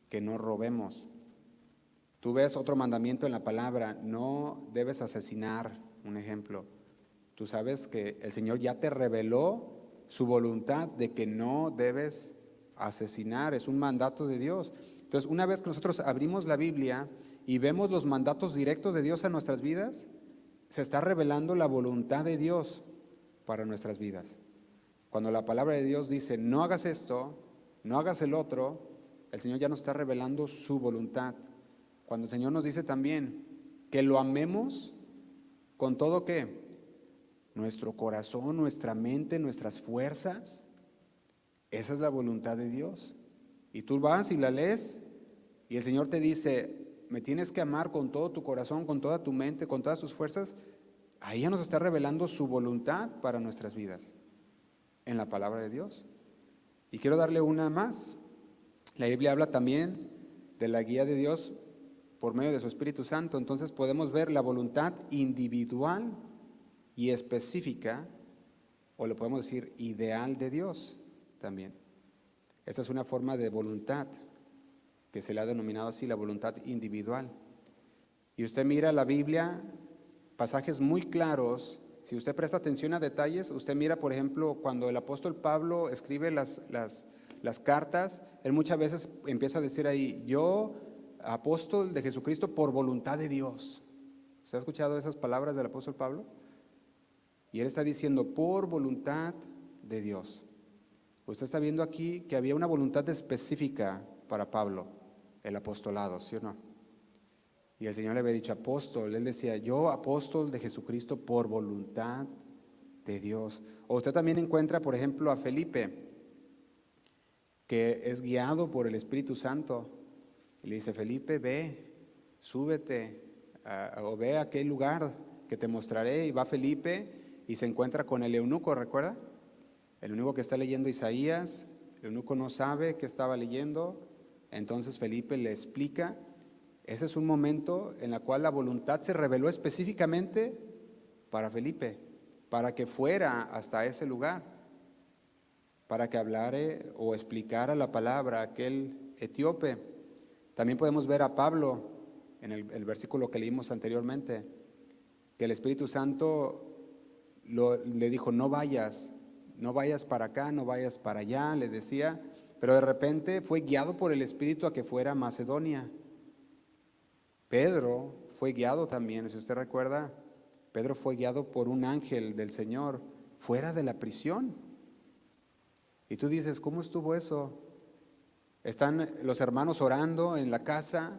Que no robemos. Tú ves otro mandamiento en la palabra, no debes asesinar, un ejemplo. Tú sabes que el Señor ya te reveló su voluntad de que no debes asesinar, es un mandato de Dios. Entonces, una vez que nosotros abrimos la Biblia y vemos los mandatos directos de Dios a nuestras vidas, se está revelando la voluntad de Dios para nuestras vidas. Cuando la palabra de Dios dice, no hagas esto, no hagas el otro, el Señor ya nos está revelando su voluntad. Cuando el Señor nos dice también que lo amemos con todo ¿qué? Nuestro corazón, nuestra mente, nuestras fuerzas, esa es la voluntad de Dios. Y tú vas y la lees y el Señor te dice, me tienes que amar con todo tu corazón, con toda tu mente, con todas tus fuerzas. Ahí ya nos está revelando su voluntad para nuestras vidas, en la palabra de Dios. Y quiero darle una más. La Biblia habla también de la guía de Dios por medio de su Espíritu Santo. Entonces podemos ver la voluntad individual y específica, o le podemos decir ideal de Dios también. Esta es una forma de voluntad que se le ha denominado así, la voluntad individual. Y usted mira la Biblia, pasajes muy claros. Si usted presta atención a detalles, usted mira, por ejemplo, cuando el apóstol Pablo escribe las cartas, él muchas veces empieza a decir ahí, yo, apóstol de Jesucristo por voluntad de Dios. ¿Usted ha escuchado esas palabras del apóstol Pablo? Y él está diciendo, por voluntad de Dios. Usted está viendo aquí que había una voluntad específica para Pablo, el apostolado, ¿sí o no? Y el Señor le había dicho apóstol, él decía, yo apóstol de Jesucristo por voluntad de Dios. O usted también encuentra, por ejemplo, a Felipe, que es guiado por el Espíritu Santo. Y le dice, Felipe, ve, súbete, o ve a aquel lugar que te mostraré. Y va Felipe y se encuentra con el eunuco, ¿recuerda? El eunuco que está leyendo Isaías, el eunuco no sabe qué estaba leyendo, entonces Felipe le explica. Ese es un momento en el cual la voluntad se reveló específicamente para Felipe, para que fuera hasta ese lugar, para que hablara o explicara la palabra a aquel etíope. También podemos ver a Pablo en el versículo que leímos anteriormente, que el Espíritu Santo le dijo, no vayas para acá, no vayas para allá, le decía, pero de repente fue guiado por el Espíritu a que fuera a Macedonia. Pedro fue guiado también, si usted recuerda, Pedro fue guiado por un ángel del Señor fuera de la prisión. Y tú dices, ¿cómo estuvo eso? Están los hermanos orando en la casa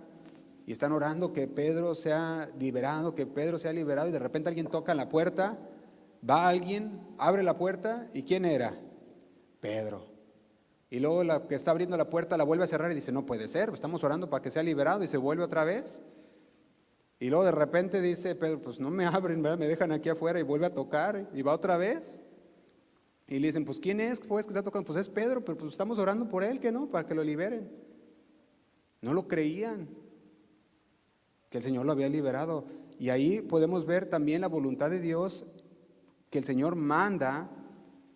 y están orando que Pedro sea liberado, y de repente alguien toca en la puerta, va alguien, abre la puerta, ¿y quién era? Pedro. Y luego la que está abriendo la puerta la vuelve a cerrar y dice, no puede ser, estamos orando para que sea liberado, y se vuelve otra vez. Y luego de repente dice Pedro, pues no me abren, ¿verdad? Me dejan aquí afuera, y vuelve a tocar y va otra vez. Y le dicen, pues ¿quién es pues que está tocando? Pues es Pedro, pero pues estamos orando por él, que no, para que lo liberen. No lo creían, que el Señor lo había liberado. Y ahí podemos ver también la voluntad de Dios, que el Señor manda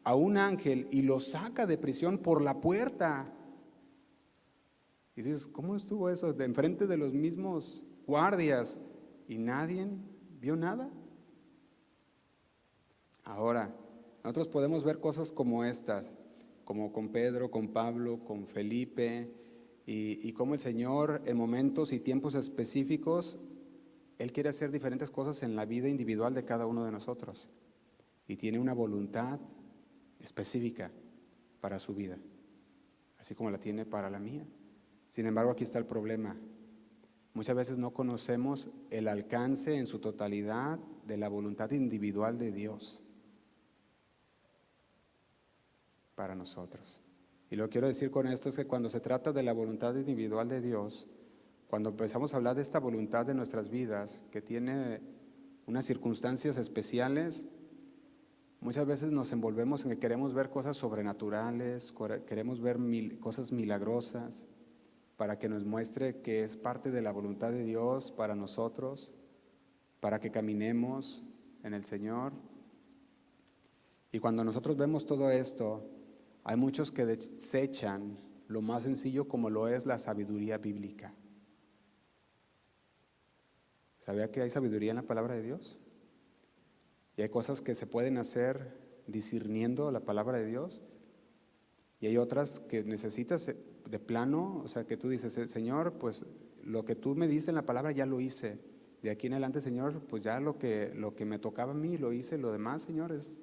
a un ángel y lo saca de prisión por la puerta. Y dices, ¿cómo estuvo eso? De enfrente de los mismos guardias y nadie vio nada. Ahora, nosotros podemos ver cosas como estas, como con Pedro, con Pablo, con Felipe, y cómo el Señor en momentos y tiempos específicos, Él quiere hacer diferentes cosas en la vida individual de cada uno de nosotros. Y tiene una voluntad específica para su vida, así como la tiene para la mía. Sin embargo, aquí está el problema. Muchas veces no conocemos el alcance en su totalidad de la voluntad individual de Dios para nosotros. Y lo que quiero decir con esto es que cuando se trata de la voluntad individual de Dios, cuando empezamos a hablar de esta voluntad de nuestras vidas, que tiene unas circunstancias especiales, muchas veces nos envolvemos en que queremos ver cosas sobrenaturales, queremos ver cosas milagrosas, para que nos muestre que es parte de la voluntad de Dios para nosotros, para que caminemos en el Señor. Y cuando nosotros vemos todo esto, hay muchos que desechan lo más sencillo como lo es la sabiduría bíblica. ¿Sabía que hay sabiduría en la palabra de Dios? Y hay cosas que se pueden hacer discerniendo la palabra de Dios. Y hay otras que necesitas de plano, o sea, que tú dices, Señor, pues lo que tú me dices en la palabra ya lo hice. De aquí en adelante, Señor, pues ya lo que me tocaba a mí lo hice. Lo demás, Señor, es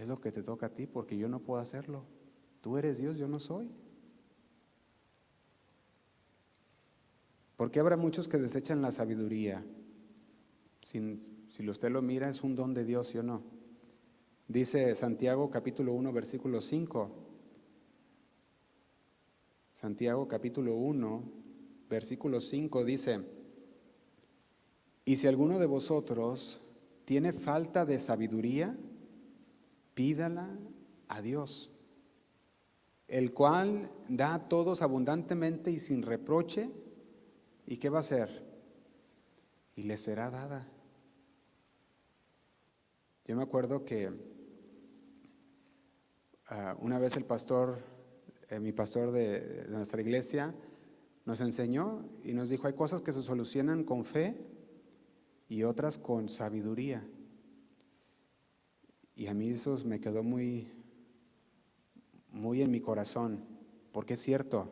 lo que te toca a ti, porque yo no puedo hacerlo. Tú eres Dios, yo no soy. ¿Por qué habrá muchos que desechan la sabiduría? Si usted lo mira, es un don de Dios, ¿sí o no? Dice Santiago capítulo 1, versículo 5. Santiago capítulo 1, versículo 5 dice: y si alguno de vosotros tiene falta de sabiduría, pídala a Dios, el cual da a todos abundantemente y sin reproche. ¿Y qué va a hacer? Y le será dada. Yo me acuerdo que una vez el pastor, mi pastor de nuestra iglesia, nos enseñó y nos dijo, hay cosas que se solucionan con fe y otras con sabiduría. Y a mí eso me quedó muy, muy en mi corazón, porque es cierto.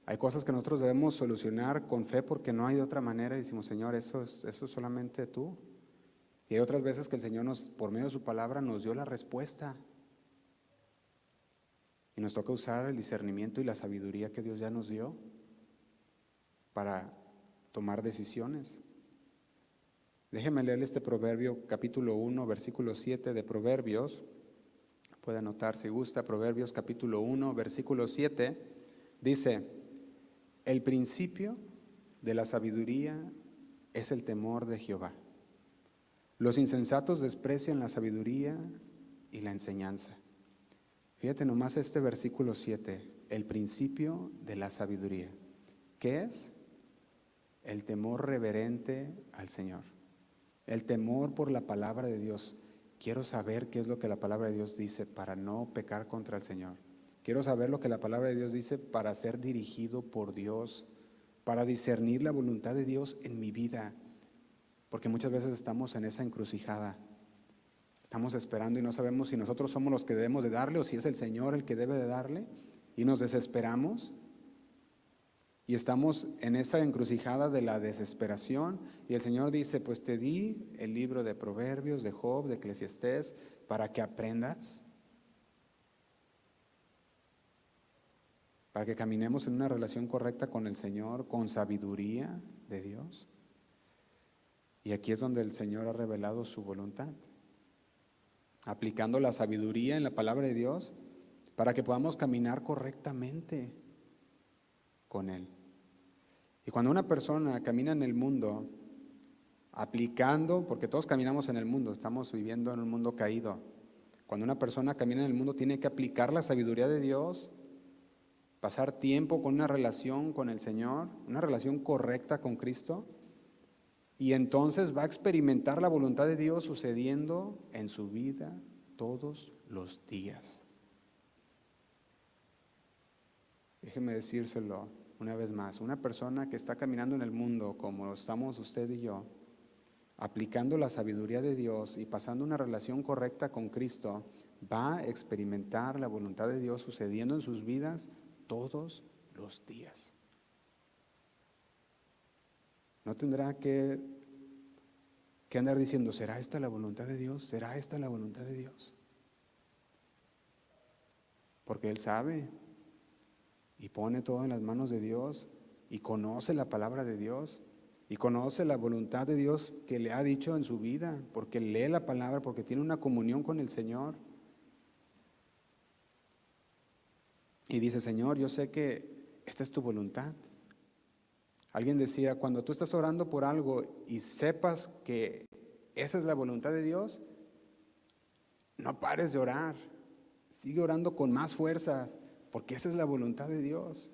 Hay cosas que nosotros debemos solucionar con fe porque no hay de otra manera. Y decimos, Señor, eso es solamente tú. Y hay otras veces que el Señor por medio de su palabra nos dio la respuesta. Y nos toca usar el discernimiento y la sabiduría que Dios ya nos dio para tomar decisiones. Déjeme leer este proverbio, capítulo 1, versículo 7 de Proverbios. Puede anotar si gusta, Proverbios capítulo 1, versículo 7. Dice: el principio de la sabiduría es el temor de Jehová. Los insensatos desprecian la sabiduría y la enseñanza. Fíjate nomás este versículo 7, el principio de la sabiduría. ¿Qué es? El temor reverente al Señor. El temor por la palabra de Dios. Quiero saber qué es lo que la palabra de Dios dice para no pecar contra el Señor. Quiero saber lo que la palabra de Dios dice para ser dirigido por Dios, para discernir la voluntad de Dios en mi vida. Porque muchas veces estamos en esa encrucijada. Estamos esperando y no sabemos si nosotros somos los que debemos de darle o si es el Señor el que debe de darle. Y nos desesperamos. Y estamos en esa encrucijada de la desesperación. Y el Señor dice, pues te di el libro de Proverbios, de Job, de Eclesiastés, para que aprendas. Para que caminemos en una relación correcta con el Señor, con sabiduría de Dios. Y aquí es donde el Señor ha revelado su voluntad, aplicando la sabiduría en la palabra de Dios para que podamos caminar correctamente con Él. Y cuando una persona camina en el mundo, aplicando, porque todos caminamos en el mundo, estamos viviendo en un mundo caído. Cuando una persona camina en el mundo tiene que aplicar la sabiduría de Dios, pasar tiempo con una relación con el Señor, una relación correcta con Cristo, y entonces va a experimentar la voluntad de Dios sucediendo en su vida todos los días. Déjeme decírselo una vez más, una persona que está caminando en el mundo como estamos usted y yo, aplicando la sabiduría de Dios y pasando una relación correcta con Cristo, va a experimentar la voluntad de Dios sucediendo en sus vidas todos los días. No tendrá que andar diciendo, ¿será esta la voluntad de Dios? ¿Será esta la voluntad de Dios? Porque Él sabe y pone todo en las manos de Dios y conoce la palabra de Dios y conoce la voluntad de Dios que le ha dicho en su vida, porque lee la palabra, porque tiene una comunión con el Señor. Y dice, Señor, yo sé que esta es tu voluntad. Alguien decía, cuando tú estás orando por algo y sepas que esa es la voluntad de Dios, no pares de orar. Sigue orando con más fuerzas, porque esa es la voluntad de Dios.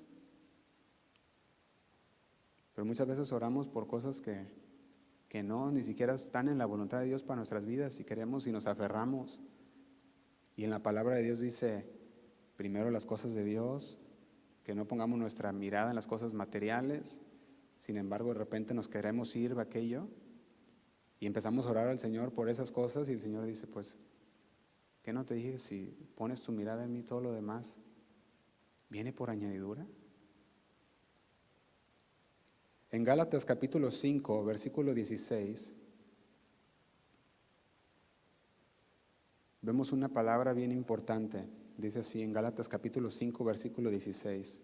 Pero muchas veces oramos por cosas que no, ni siquiera están en la voluntad de Dios para nuestras vidas, y queremos y nos aferramos. Y en la palabra de Dios dice, primero las cosas de Dios, que no pongamos nuestra mirada en las cosas materiales. Sin embargo, de repente nos queremos ir de aquello y empezamos a orar al Señor por esas cosas, y el Señor dice, pues, ¿qué no te dije? Si pones tu mirada en mí, todo lo demás viene por añadidura. En Gálatas capítulo 5, versículo 16, vemos una palabra bien importante. Dice así en Gálatas capítulo 5, versículo 16,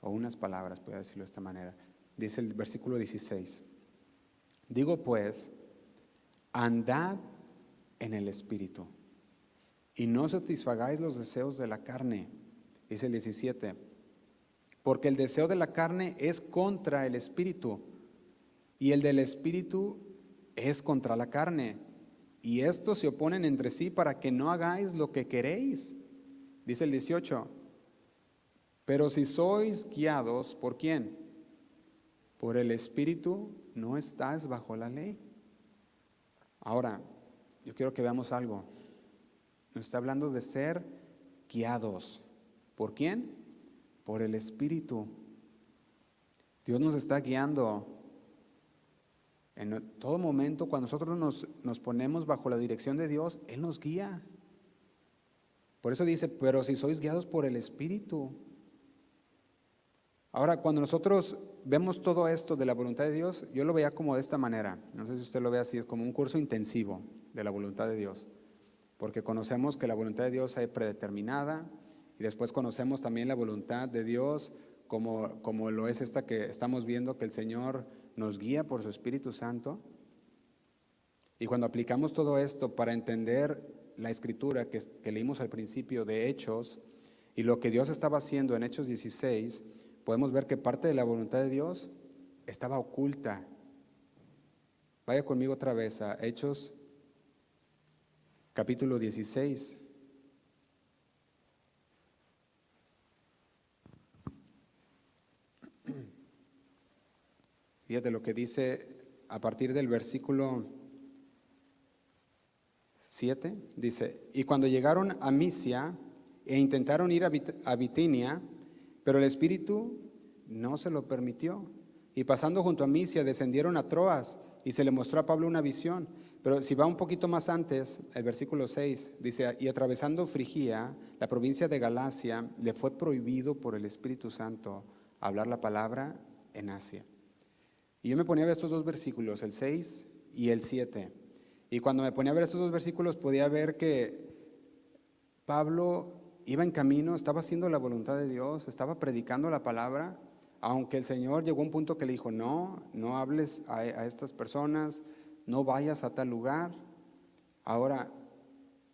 o unas palabras, voy a decirlo de esta manera. Dice el versículo 16, digo pues, andad en el Espíritu, y no satisfagáis los deseos de la carne. Dice el 17, porque el deseo de la carne es contra el Espíritu, y el del Espíritu es contra la carne, y estos se oponen entre sí para que no hagáis lo que queréis. Dice el 18, pero si sois guiados, ¿por quién? Por el Espíritu, no estás bajo la ley. Ahora, yo quiero que veamos algo. Nos está hablando de ser guiados. ¿Por quién? Por el Espíritu. Dios nos está guiando. En todo momento, cuando nosotros nos ponemos bajo la dirección de Dios, Él nos guía. Por eso dice, pero si sois guiados por el Espíritu. Ahora, cuando nosotros vemos todo esto de la voluntad de Dios, yo lo veía como de esta manera. No sé si usted lo ve así, es como un curso intensivo de la voluntad de Dios. Porque conocemos que la voluntad de Dios es predeterminada, y después conocemos también la voluntad de Dios como lo es esta que estamos viendo, que el Señor nos guía por su Espíritu Santo. Y cuando aplicamos todo esto para entender la escritura que leímos al principio de Hechos, y lo que Dios estaba haciendo en Hechos 16, podemos ver que parte de la voluntad de Dios estaba oculta. Vaya conmigo otra vez a Hechos capítulo 16. Fíjate lo que dice a partir del versículo 7. Dice, y cuando llegaron a Misia e intentaron ir a Bitinia, pero el Espíritu no se lo permitió. Y pasando junto a Misia, descendieron a Troas, y se le mostró a Pablo una visión. Pero si va un poquito más antes, el versículo 6, dice, y atravesando Frigia, la provincia de Galacia, le fue prohibido por el Espíritu Santo hablar la palabra en Asia. Y yo me ponía a ver estos dos versículos, el 6 y el 7. Y cuando me ponía a ver estos dos versículos, podía ver que Pablo iba en camino, estaba haciendo la voluntad de Dios, estaba predicando la palabra, aunque el Señor llegó a un punto que le dijo, no hables a estas personas, no vayas a tal lugar. Ahora,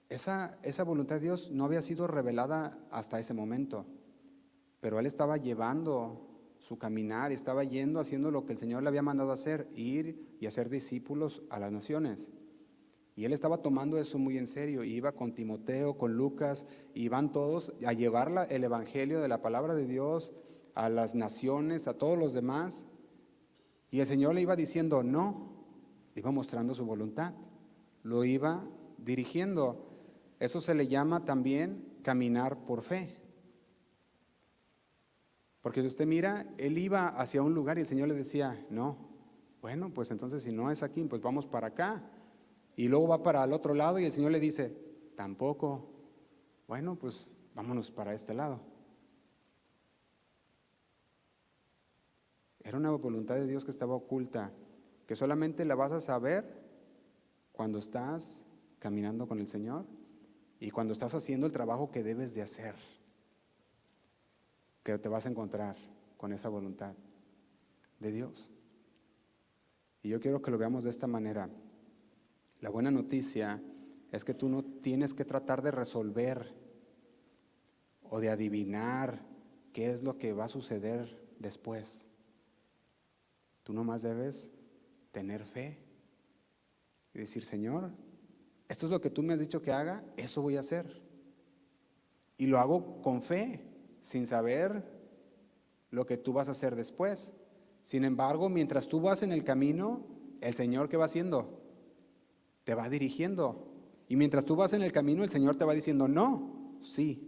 esa voluntad de Dios no había sido revelada hasta ese momento, pero él estaba llevando su caminar, estaba yendo, haciendo lo que el Señor le había mandado hacer, ir y hacer discípulos a las naciones. Y él estaba tomando eso muy en serio, y iba con Timoteo, con Lucas, y van todos a llevar el evangelio de la palabra de Dios a las naciones, a todos los demás. Y el Señor le iba diciendo no, iba mostrando su voluntad, lo iba dirigiendo. Eso se le llama también caminar por fe. Porque si usted mira, él iba hacia un lugar y el Señor le decía, no, bueno, pues entonces si no es aquí, pues vamos para acá. Y luego va para el otro lado y el Señor le dice, tampoco, bueno, pues vámonos para este lado. Era una voluntad de Dios que estaba oculta, que solamente la vas a saber cuando estás caminando con el Señor y cuando estás haciendo el trabajo que debes de hacer, que te vas a encontrar con esa voluntad de Dios. Y yo quiero que lo veamos de esta manera. La buena noticia es que tú no tienes que tratar de resolver o de adivinar qué es lo que va a suceder después. Tú nomás debes tener fe y decir, Señor, esto es lo que tú me has dicho que haga, eso voy a hacer. Y lo hago con fe, sin saber lo que tú vas a hacer después. Sin embargo, mientras tú vas en el camino, el Señor, ¿qué va haciendo? Te va dirigiendo. Y mientras tú vas en el camino, el Señor te va diciendo, no, sí.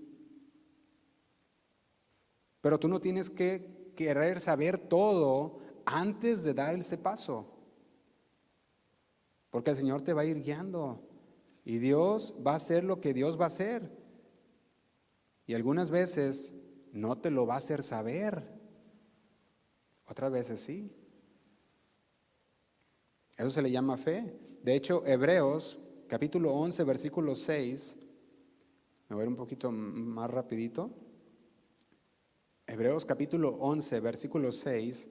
Pero tú no tienes que querer saber todo antes de dar ese paso. Porque el Señor te va a ir guiando. Y Dios va a hacer lo que Dios va a hacer. Y algunas veces no te lo va a hacer saber. Otras veces sí. Eso se le llama fe. De hecho, Hebreos, capítulo 11, versículo 6. Me voy a ir un poquito más rapidito. Hebreos capítulo 11, versículo 6.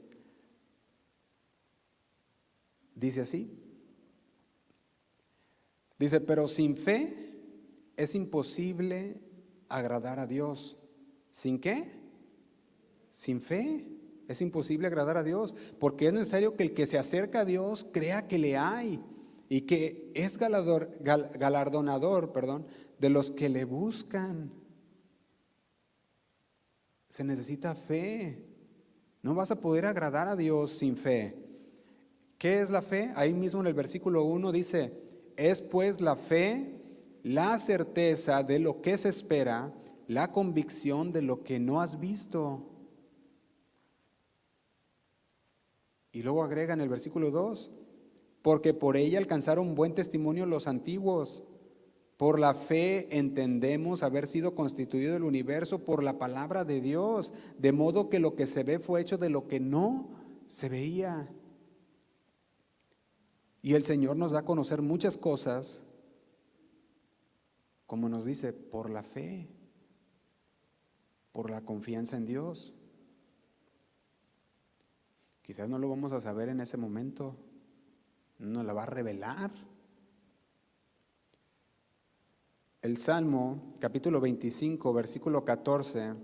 Dice así. Dice, pero sin fe es imposible agradar a Dios. ¿Sin qué? Sin fe es imposible agradar a Dios, porque es necesario que el que se acerca a Dios crea que le hay y que es galardonador, de los que le buscan. Se necesita fe. No vas a poder agradar a Dios sin fe. ¿Qué es la fe? Ahí mismo en el versículo 1 dice, es pues la fe, la certeza de lo que se espera, la convicción de lo que no has visto. Y luego agrega en el versículo 2, porque por ella alcanzaron buen testimonio los antiguos. Por la fe entendemos haber sido constituido el universo por la palabra de Dios, de modo que lo que se ve fue hecho de lo que no se veía. Y el Señor nos da a conocer muchas cosas, como nos dice, por la fe, por la confianza en Dios. Quizás no lo vamos a saber en ese momento, nos la va a revelar. El Salmo, capítulo 25, versículo 14,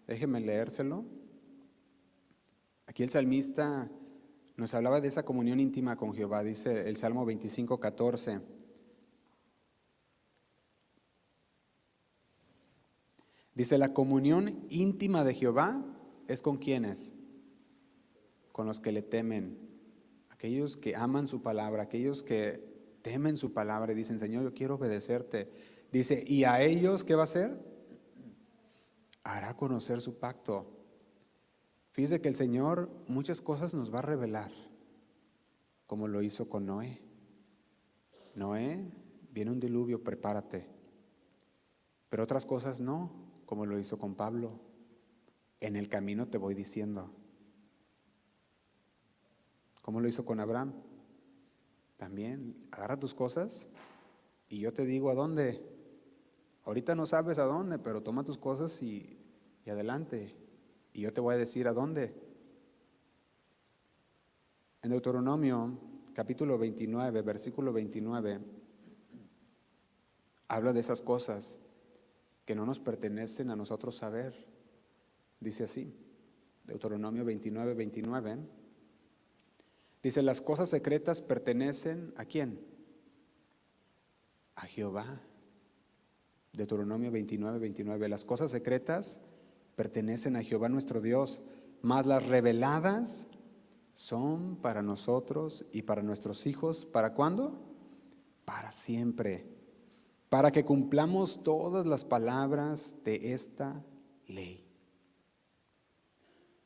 déjeme leérselo. Aquí el salmista nos hablaba de esa comunión íntima con Jehová, dice el Salmo 25, 14. Dice, la comunión íntima de Jehová es ¿con quiénes? Con los que le temen, aquellos que aman su palabra, aquellos que temen su palabra y dicen, Señor, yo quiero obedecerte. Dice, y a ellos, ¿qué va a hacer? Hará conocer su pacto. Fíjese que el Señor muchas cosas nos va a revelar, como lo hizo con Noé. Noé, viene un diluvio, prepárate. Pero otras cosas no, como lo hizo con Pablo. En el camino te voy diciendo. ¿Cómo lo hizo con Abraham? También, agarra tus cosas y yo te digo a dónde. Ahorita no sabes a dónde, pero toma tus cosas y adelante. Y yo te voy a decir a dónde. En Deuteronomio, capítulo 29, versículo 29, habla de esas cosas que no nos pertenecen a nosotros saber. Dice así, Deuteronomio 29, 29. Dice, las cosas secretas pertenecen ¿a quién? A Jehová. Deuteronomio 29, 29. Las cosas secretas pertenecen a Jehová nuestro Dios, mas las reveladas son para nosotros y para nuestros hijos. ¿Para cuándo? Para siempre. Para que cumplamos todas las palabras de esta ley.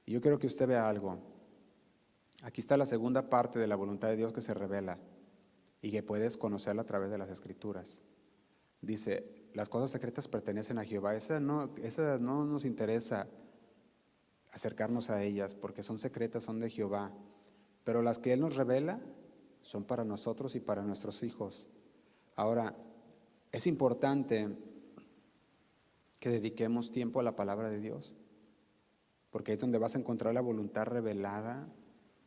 Y yo quiero que usted vea algo. Aquí está la segunda parte de la voluntad de Dios que se revela y que puedes conocerla a través de las Escrituras. Dice, las cosas secretas pertenecen a Jehová. Esa no nos interesa acercarnos a ellas porque son secretas, son de Jehová. Pero las que Él nos revela son para nosotros y para nuestros hijos. Ahora, es importante que dediquemos tiempo a la palabra de Dios, porque es donde vas a encontrar la voluntad revelada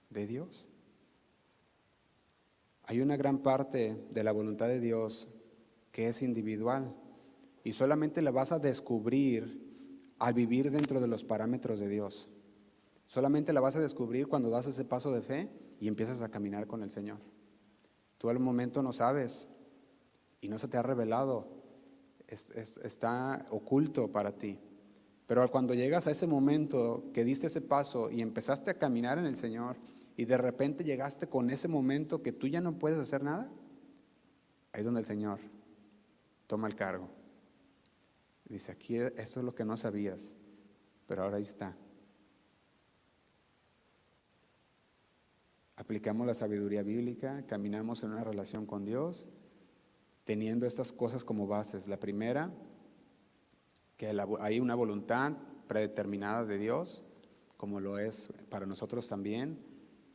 de Dios. Hay una gran parte de la voluntad de Dios que es individual y solamente la vas a descubrir al vivir dentro de los parámetros de Dios. Solamente la vas a descubrir cuando das ese paso de fe y empiezas a caminar con el Señor. Tú al momento no sabes y no se te ha revelado, está oculto para ti. Pero cuando llegas a ese momento que diste ese paso y empezaste a caminar en el Señor y de repente llegaste con ese momento que tú ya no puedes hacer nada, ahí es donde el Señor toma el cargo. Dice, aquí eso es lo que no sabías, pero ahora ahí está. Aplicamos la sabiduría bíblica, caminamos en una relación con Dios, teniendo estas cosas como bases. La primera, que hay una voluntad predeterminada de Dios, como lo es para nosotros también,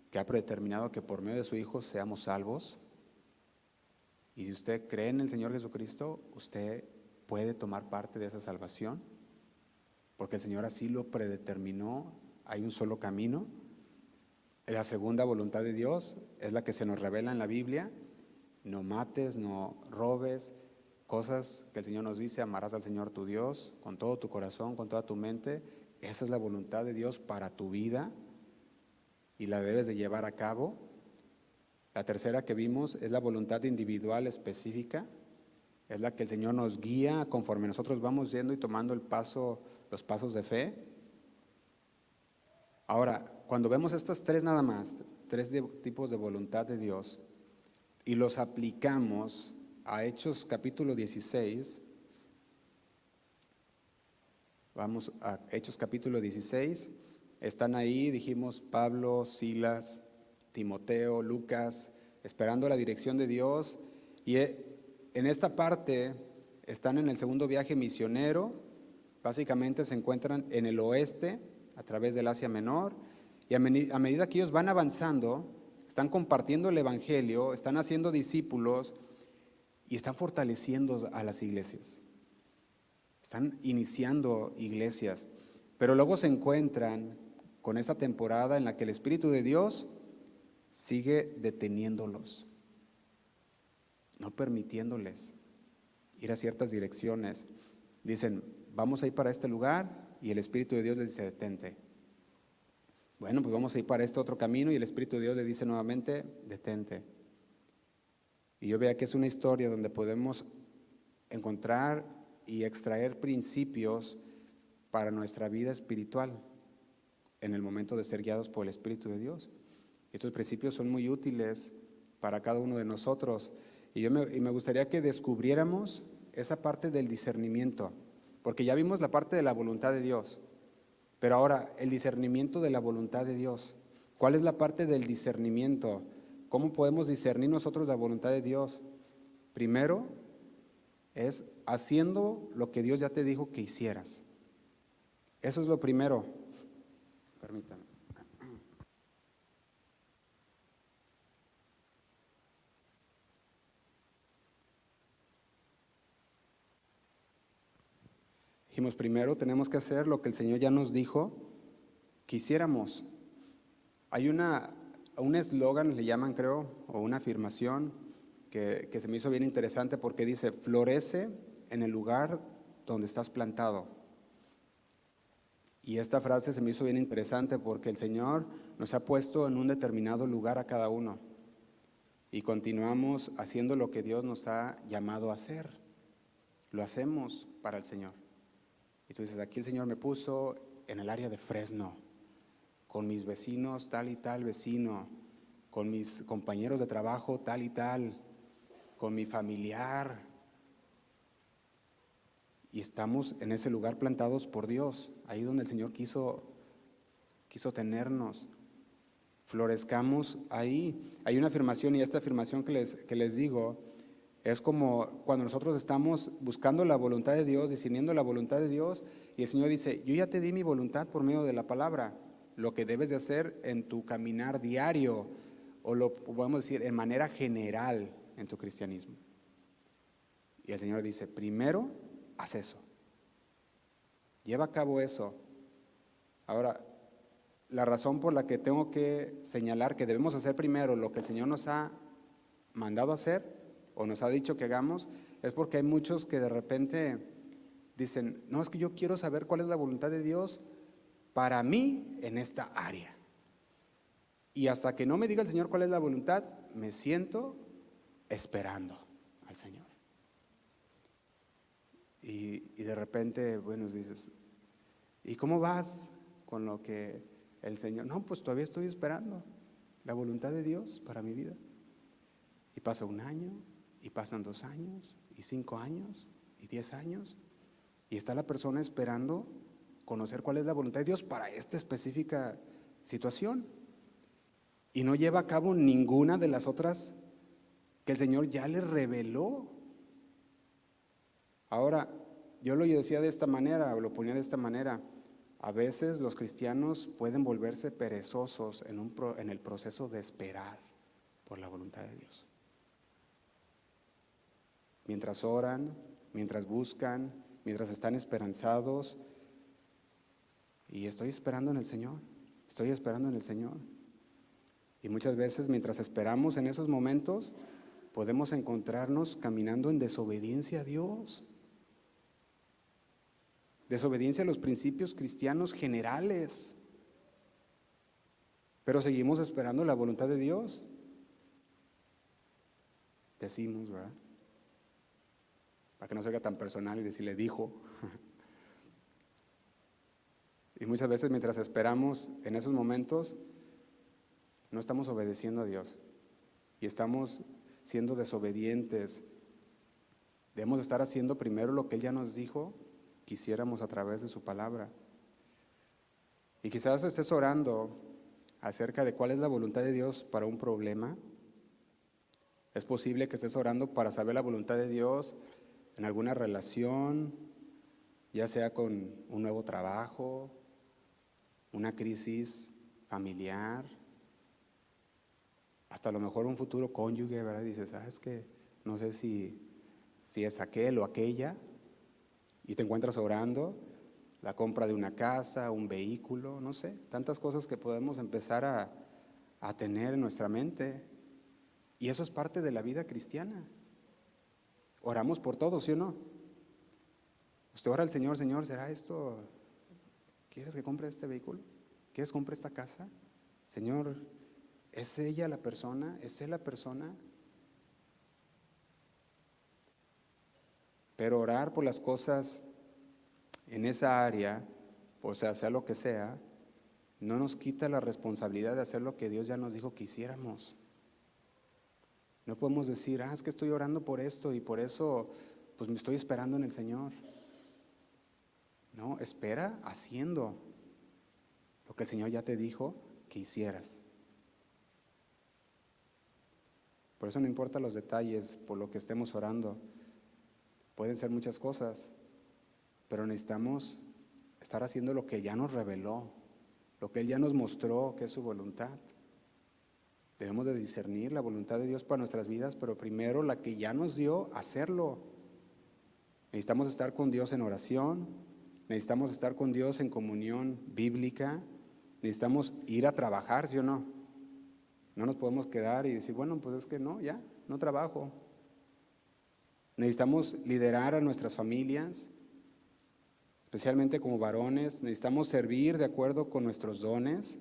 que ha predeterminado que por medio de su Hijo seamos salvos. Y si usted cree en el Señor Jesucristo, usted puede tomar parte de esa salvación, porque el Señor así lo predeterminó. Hay un solo camino. La segunda voluntad de Dios es la que se nos revela en la Biblia: no mates, no robes, cosas que el Señor nos dice: amarás al Señor tu Dios con todo tu corazón, con toda tu mente. Esa es la voluntad de Dios para tu vida y la debes de llevar a cabo. La tercera que vimos es la voluntad individual específica, es la que el Señor nos guía conforme nosotros vamos yendo y tomando los pasos de fe. Ahora, cuando vemos estas tres nada más, tipos de voluntad de Dios, y los aplicamos a Hechos capítulo 16, vamos a Hechos capítulo 16, están ahí, dijimos, Pablo, Silas, Timoteo, Lucas, esperando la dirección de Dios, y en esta parte están en el segundo viaje misionero. Básicamente se encuentran en el oeste, a través del Asia Menor, y a medida que ellos van avanzando, están compartiendo el evangelio, están haciendo discípulos y están fortaleciendo a las iglesias. Están iniciando iglesias, pero luego se encuentran con esa temporada en la que el Espíritu de Dios sigue deteniéndolos, no permitiéndoles ir a ciertas direcciones. Dicen, vamos a ir para este lugar, y el Espíritu de Dios les dice, detente. Bueno, pues vamos a ir para este otro camino, y el Espíritu de Dios le dice nuevamente, detente. Y yo veo que es una historia donde podemos encontrar y extraer principios para nuestra vida espiritual en el momento de ser guiados por el Espíritu de Dios. Estos principios son muy útiles para cada uno de nosotros, y me gustaría que descubriéramos esa parte del discernimiento, porque ya vimos la parte de la voluntad de Dios, pero ahora el discernimiento de la voluntad de Dios. ¿Cuál es la parte del discernimiento? ¿Cómo podemos discernir nosotros la voluntad de Dios? Primero es haciendo lo que Dios ya te dijo que hicieras. Eso es lo primero. Permítame. Dijimos, primero tenemos que hacer lo que el Señor ya nos dijo que hiciéramos. Hay un eslogan, le llaman creo, o una afirmación que se me hizo bien interesante, porque dice, florece en el lugar donde estás plantado. Y esta frase se me hizo bien interesante porque el Señor nos ha puesto en un determinado lugar a cada uno, y continuamos haciendo lo que Dios nos ha llamado a hacer. Lo hacemos para el Señor. Y tú dices, aquí el Señor me puso en el área de Fresno, con mis vecinos tal y tal vecino, con mis compañeros de trabajo tal y tal, con mi familiar. Y estamos en ese lugar plantados por Dios, ahí donde el Señor quiso tenernos. Florezcamos ahí. Hay una afirmación, y esta afirmación que les digo, es como cuando nosotros estamos buscando la voluntad de Dios, discerniendo la voluntad de Dios, y el Señor dice, yo ya te di mi voluntad por medio de la palabra, lo que debes de hacer en tu caminar diario, o lo podemos decir en manera general en tu cristianismo. Y el Señor dice, primero, haz eso. Lleva a cabo eso. Ahora, la razón por la que tengo que señalar que debemos hacer primero lo que el Señor nos ha mandado hacer, o nos ha dicho que hagamos, es porque hay muchos que de repente dicen, no, es que yo quiero saber cuál es la voluntad de Dios, para mí en esta área. Y hasta que no me diga el Señor cuál es la voluntad, me siento esperando al Señor. Y de repente, bueno, dices, ¿y cómo vas con lo que el Señor? No, pues todavía estoy esperando la voluntad de Dios para mi vida. Y pasa 1 año, y pasan 2 años, y 5 años, y 10 años, y está la persona esperando conocer cuál es la voluntad de Dios para esta específica situación. Y no lleva a cabo ninguna de las otras que el Señor ya le reveló. Ahora, yo lo decía de esta manera, o lo ponía de esta manera. A veces los cristianos pueden volverse perezosos en el proceso de esperar por la voluntad de Dios. Mientras oran, mientras buscan, mientras están esperanzados. Y estoy esperando en el Señor, estoy esperando en el Señor. Y muchas veces mientras esperamos en esos momentos, podemos encontrarnos caminando en desobediencia a Dios. Desobediencia a los principios cristianos generales. Pero seguimos esperando la voluntad de Dios. Decimos, ¿verdad? Para que no se oiga tan personal y decirle dijo. Y muchas veces mientras esperamos en esos momentos, no estamos obedeciendo a Dios. Y estamos siendo desobedientes. Debemos estar haciendo primero lo que Él ya nos dijo que hiciéramos a través de su palabra. Y quizás estés orando acerca de cuál es la voluntad de Dios para un problema. Es posible que estés orando para saber la voluntad de Dios en alguna relación, ya sea con un nuevo trabajo, una crisis familiar, hasta a lo mejor un futuro cónyuge, ¿verdad? Dices, es que no sé si es aquel o aquella, y te encuentras orando, la compra de una casa, un vehículo, no sé, tantas cosas que podemos empezar a tener en nuestra mente. Y eso es parte de la vida cristiana. Oramos por todo, ¿sí o no? Usted ora al Señor, Señor, ¿será esto? ¿Quieres que compre este vehículo? ¿Quieres que compre esta casa? Señor, ¿es ella la persona? ¿Es él la persona? Pero orar por las cosas en esa área, o sea lo que sea, no nos quita la responsabilidad de hacer lo que Dios ya nos dijo que hiciéramos. No podemos decir, es que estoy orando por esto y por eso pues me estoy esperando en el Señor. No, espera haciendo lo que el Señor ya te dijo que hicieras. Por eso no importa los detalles por lo que estemos orando. Pueden ser muchas cosas, pero necesitamos estar haciendo lo que ya nos reveló, lo que Él ya nos mostró que es su voluntad. Debemos de discernir la voluntad de Dios para nuestras vidas, pero primero la que ya nos dio, hacerlo. Necesitamos estar con Dios en oración, necesitamos estar con Dios en comunión bíblica, necesitamos ir a trabajar, ¿sí o no? No nos podemos quedar y decir, bueno, pues es que no, ya, no trabajo. Necesitamos liderar a nuestras familias, especialmente como varones, necesitamos servir de acuerdo con nuestros dones,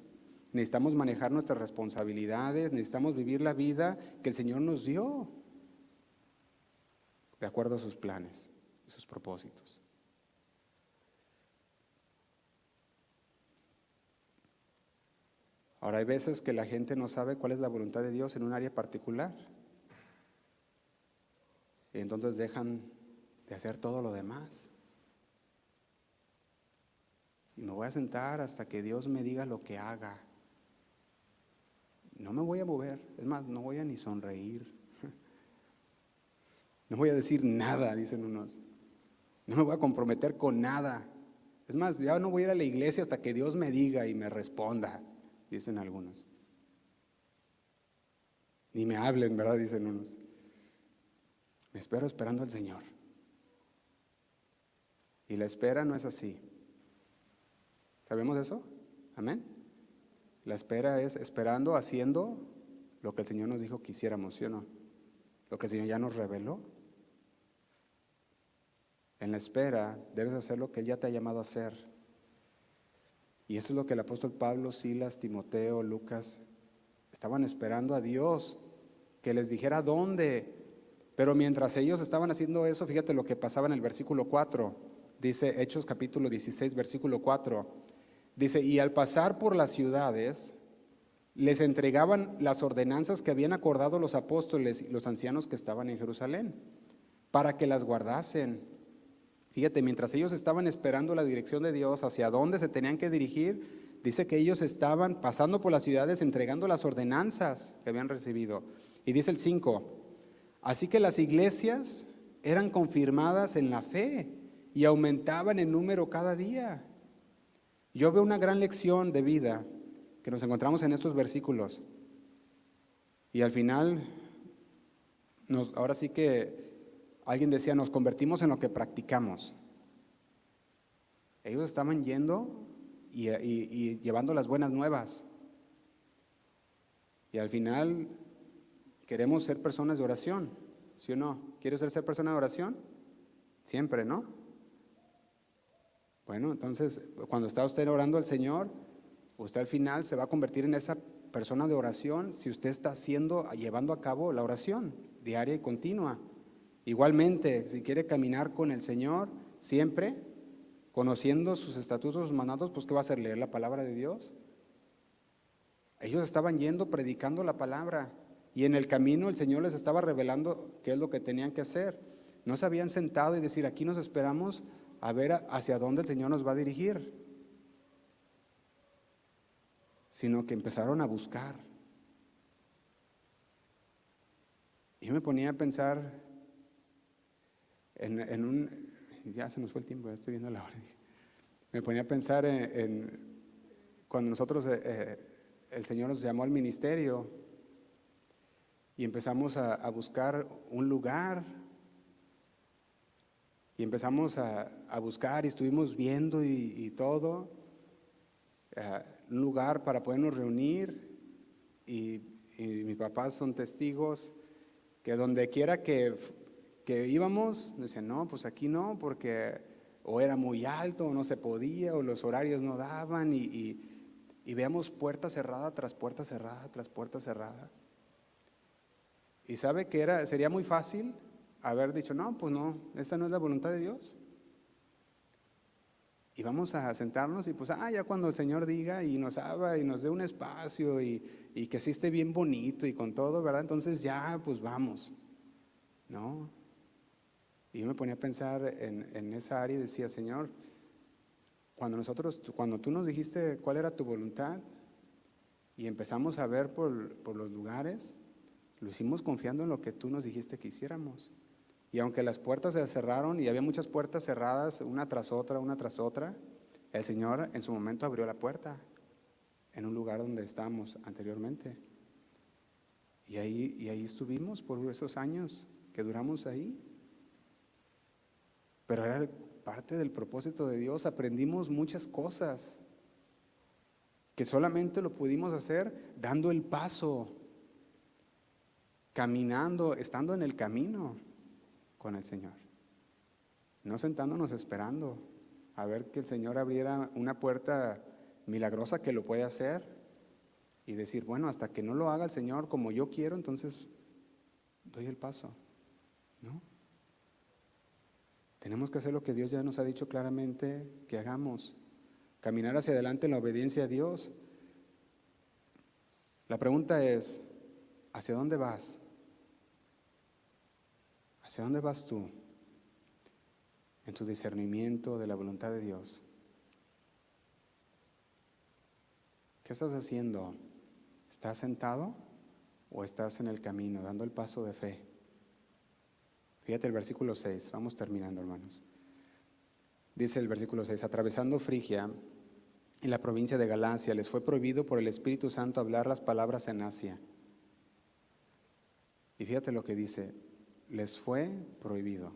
necesitamos manejar nuestras responsabilidades, necesitamos vivir la vida que el Señor nos dio, de acuerdo a sus planes, sus propósitos. Ahora hay veces que la gente no sabe cuál es la voluntad de Dios en un área particular. Y entonces dejan de hacer todo lo demás. Y me voy a sentar hasta que Dios me diga lo que haga. No me voy a mover, es más, no voy a ni sonreír. No voy a decir nada, dicen unos. No me voy a comprometer con nada. Es más, ya no voy a ir a la iglesia hasta que Dios me diga y me responda, dicen algunos. Ni me hablen, ¿verdad? Dicen unos. Me espero esperando al Señor. Y la espera no es así. ¿Sabemos eso? Amén. La espera es esperando, haciendo lo que el Señor nos dijo que hiciéramos, ¿sí o no? Lo que el Señor ya nos reveló. En la espera debes hacer lo que Él ya te ha llamado a hacer. Y eso es lo que el apóstol Pablo, Silas, Timoteo, Lucas estaban esperando a Dios, que les dijera dónde. Pero mientras ellos estaban haciendo eso, fíjate lo que pasaba en el versículo 4. Dice Hechos capítulo 16, versículo 4. Dice, y al pasar por las ciudades, les entregaban las ordenanzas que habían acordado los apóstoles y los ancianos que estaban en Jerusalén, para que las guardasen. Fíjate, mientras ellos estaban esperando la dirección de Dios, hacia dónde se tenían que dirigir, dice que ellos estaban pasando por las ciudades entregando las ordenanzas que habían recibido. Y dice el 5, así que las iglesias eran confirmadas en la fe y aumentaban en número cada día. Yo veo una gran lección de vida que nos encontramos en estos versículos. Y al final, ahora sí que alguien decía, nos convertimos en lo que practicamos. Ellos estaban yendo y llevando las buenas nuevas. Y al final queremos ser personas de oración, ¿sí o no? ¿Quieres ser persona de oración? Siempre, ¿no? Bueno, entonces, cuando está usted orando al Señor, usted al final se va a convertir en esa persona de oración si usted está llevando a cabo la oración diaria y continua. Igualmente, si quiere caminar con el Señor siempre, conociendo sus estatutos, sus mandatos, pues ¿qué va a hacer? ¿Leer la palabra de Dios? Ellos estaban yendo, predicando la palabra, y en el camino el Señor les estaba revelando qué es lo que tenían que hacer. No se habían sentado y decir, aquí nos esperamos a ver hacia dónde el Señor nos va a dirigir, sino que empezaron a buscar. Yo me ponía a pensar ya se nos fue el tiempo, ya estoy viendo la hora. Me ponía a pensar en cuando nosotros, el Señor nos llamó al ministerio y empezamos a buscar un lugar. Y empezamos a buscar y estuvimos viendo y todo, un lugar para podernos reunir. Y mis papás son testigos que donde quiera que íbamos, decían, no, pues aquí no, porque o era muy alto o no se podía o los horarios no daban y veíamos puerta cerrada tras puerta cerrada tras puerta cerrada. Y sabe que sería muy fácil haber dicho, no, pues no, esta no es la voluntad de Dios. Y vamos a sentarnos y pues, ya cuando el Señor diga y nos abra y nos dé un espacio y que sí esté bien bonito y con todo, ¿verdad? Entonces ya, pues vamos, ¿no? Y yo me ponía a pensar en esa área y decía, Señor, cuando tú nos dijiste cuál era tu voluntad y empezamos a ver por los lugares, lo hicimos confiando en lo que tú nos dijiste que hiciéramos. Y aunque las puertas se cerraron y había muchas puertas cerradas, una tras otra, el Señor en su momento abrió la puerta en un lugar donde estábamos anteriormente. Y ahí estuvimos por esos años que duramos ahí. Pero era parte del propósito de Dios, aprendimos muchas cosas que solamente lo pudimos hacer dando el paso, caminando, estando en el camino con el Señor, no sentándonos esperando a ver que el Señor abriera una puerta milagrosa que lo puede hacer y decir, bueno, hasta que no lo haga el Señor como yo quiero, entonces doy el paso, ¿no? Tenemos que hacer lo que Dios ya nos ha dicho claramente que hagamos, caminar hacia adelante en la obediencia a Dios. La pregunta es, ¿hacia dónde vas? ¿Hacia dónde vas tú en tu discernimiento de la voluntad de Dios? ¿Qué estás haciendo? ¿Estás sentado o estás en el camino, dando el paso de fe? Fíjate el versículo 6, vamos terminando, hermanos. Dice el versículo 6, atravesando Frigia, en la provincia de Galacia, les fue prohibido por el Espíritu Santo hablar las palabras en Asia. Y fíjate lo que dice, les fue prohibido.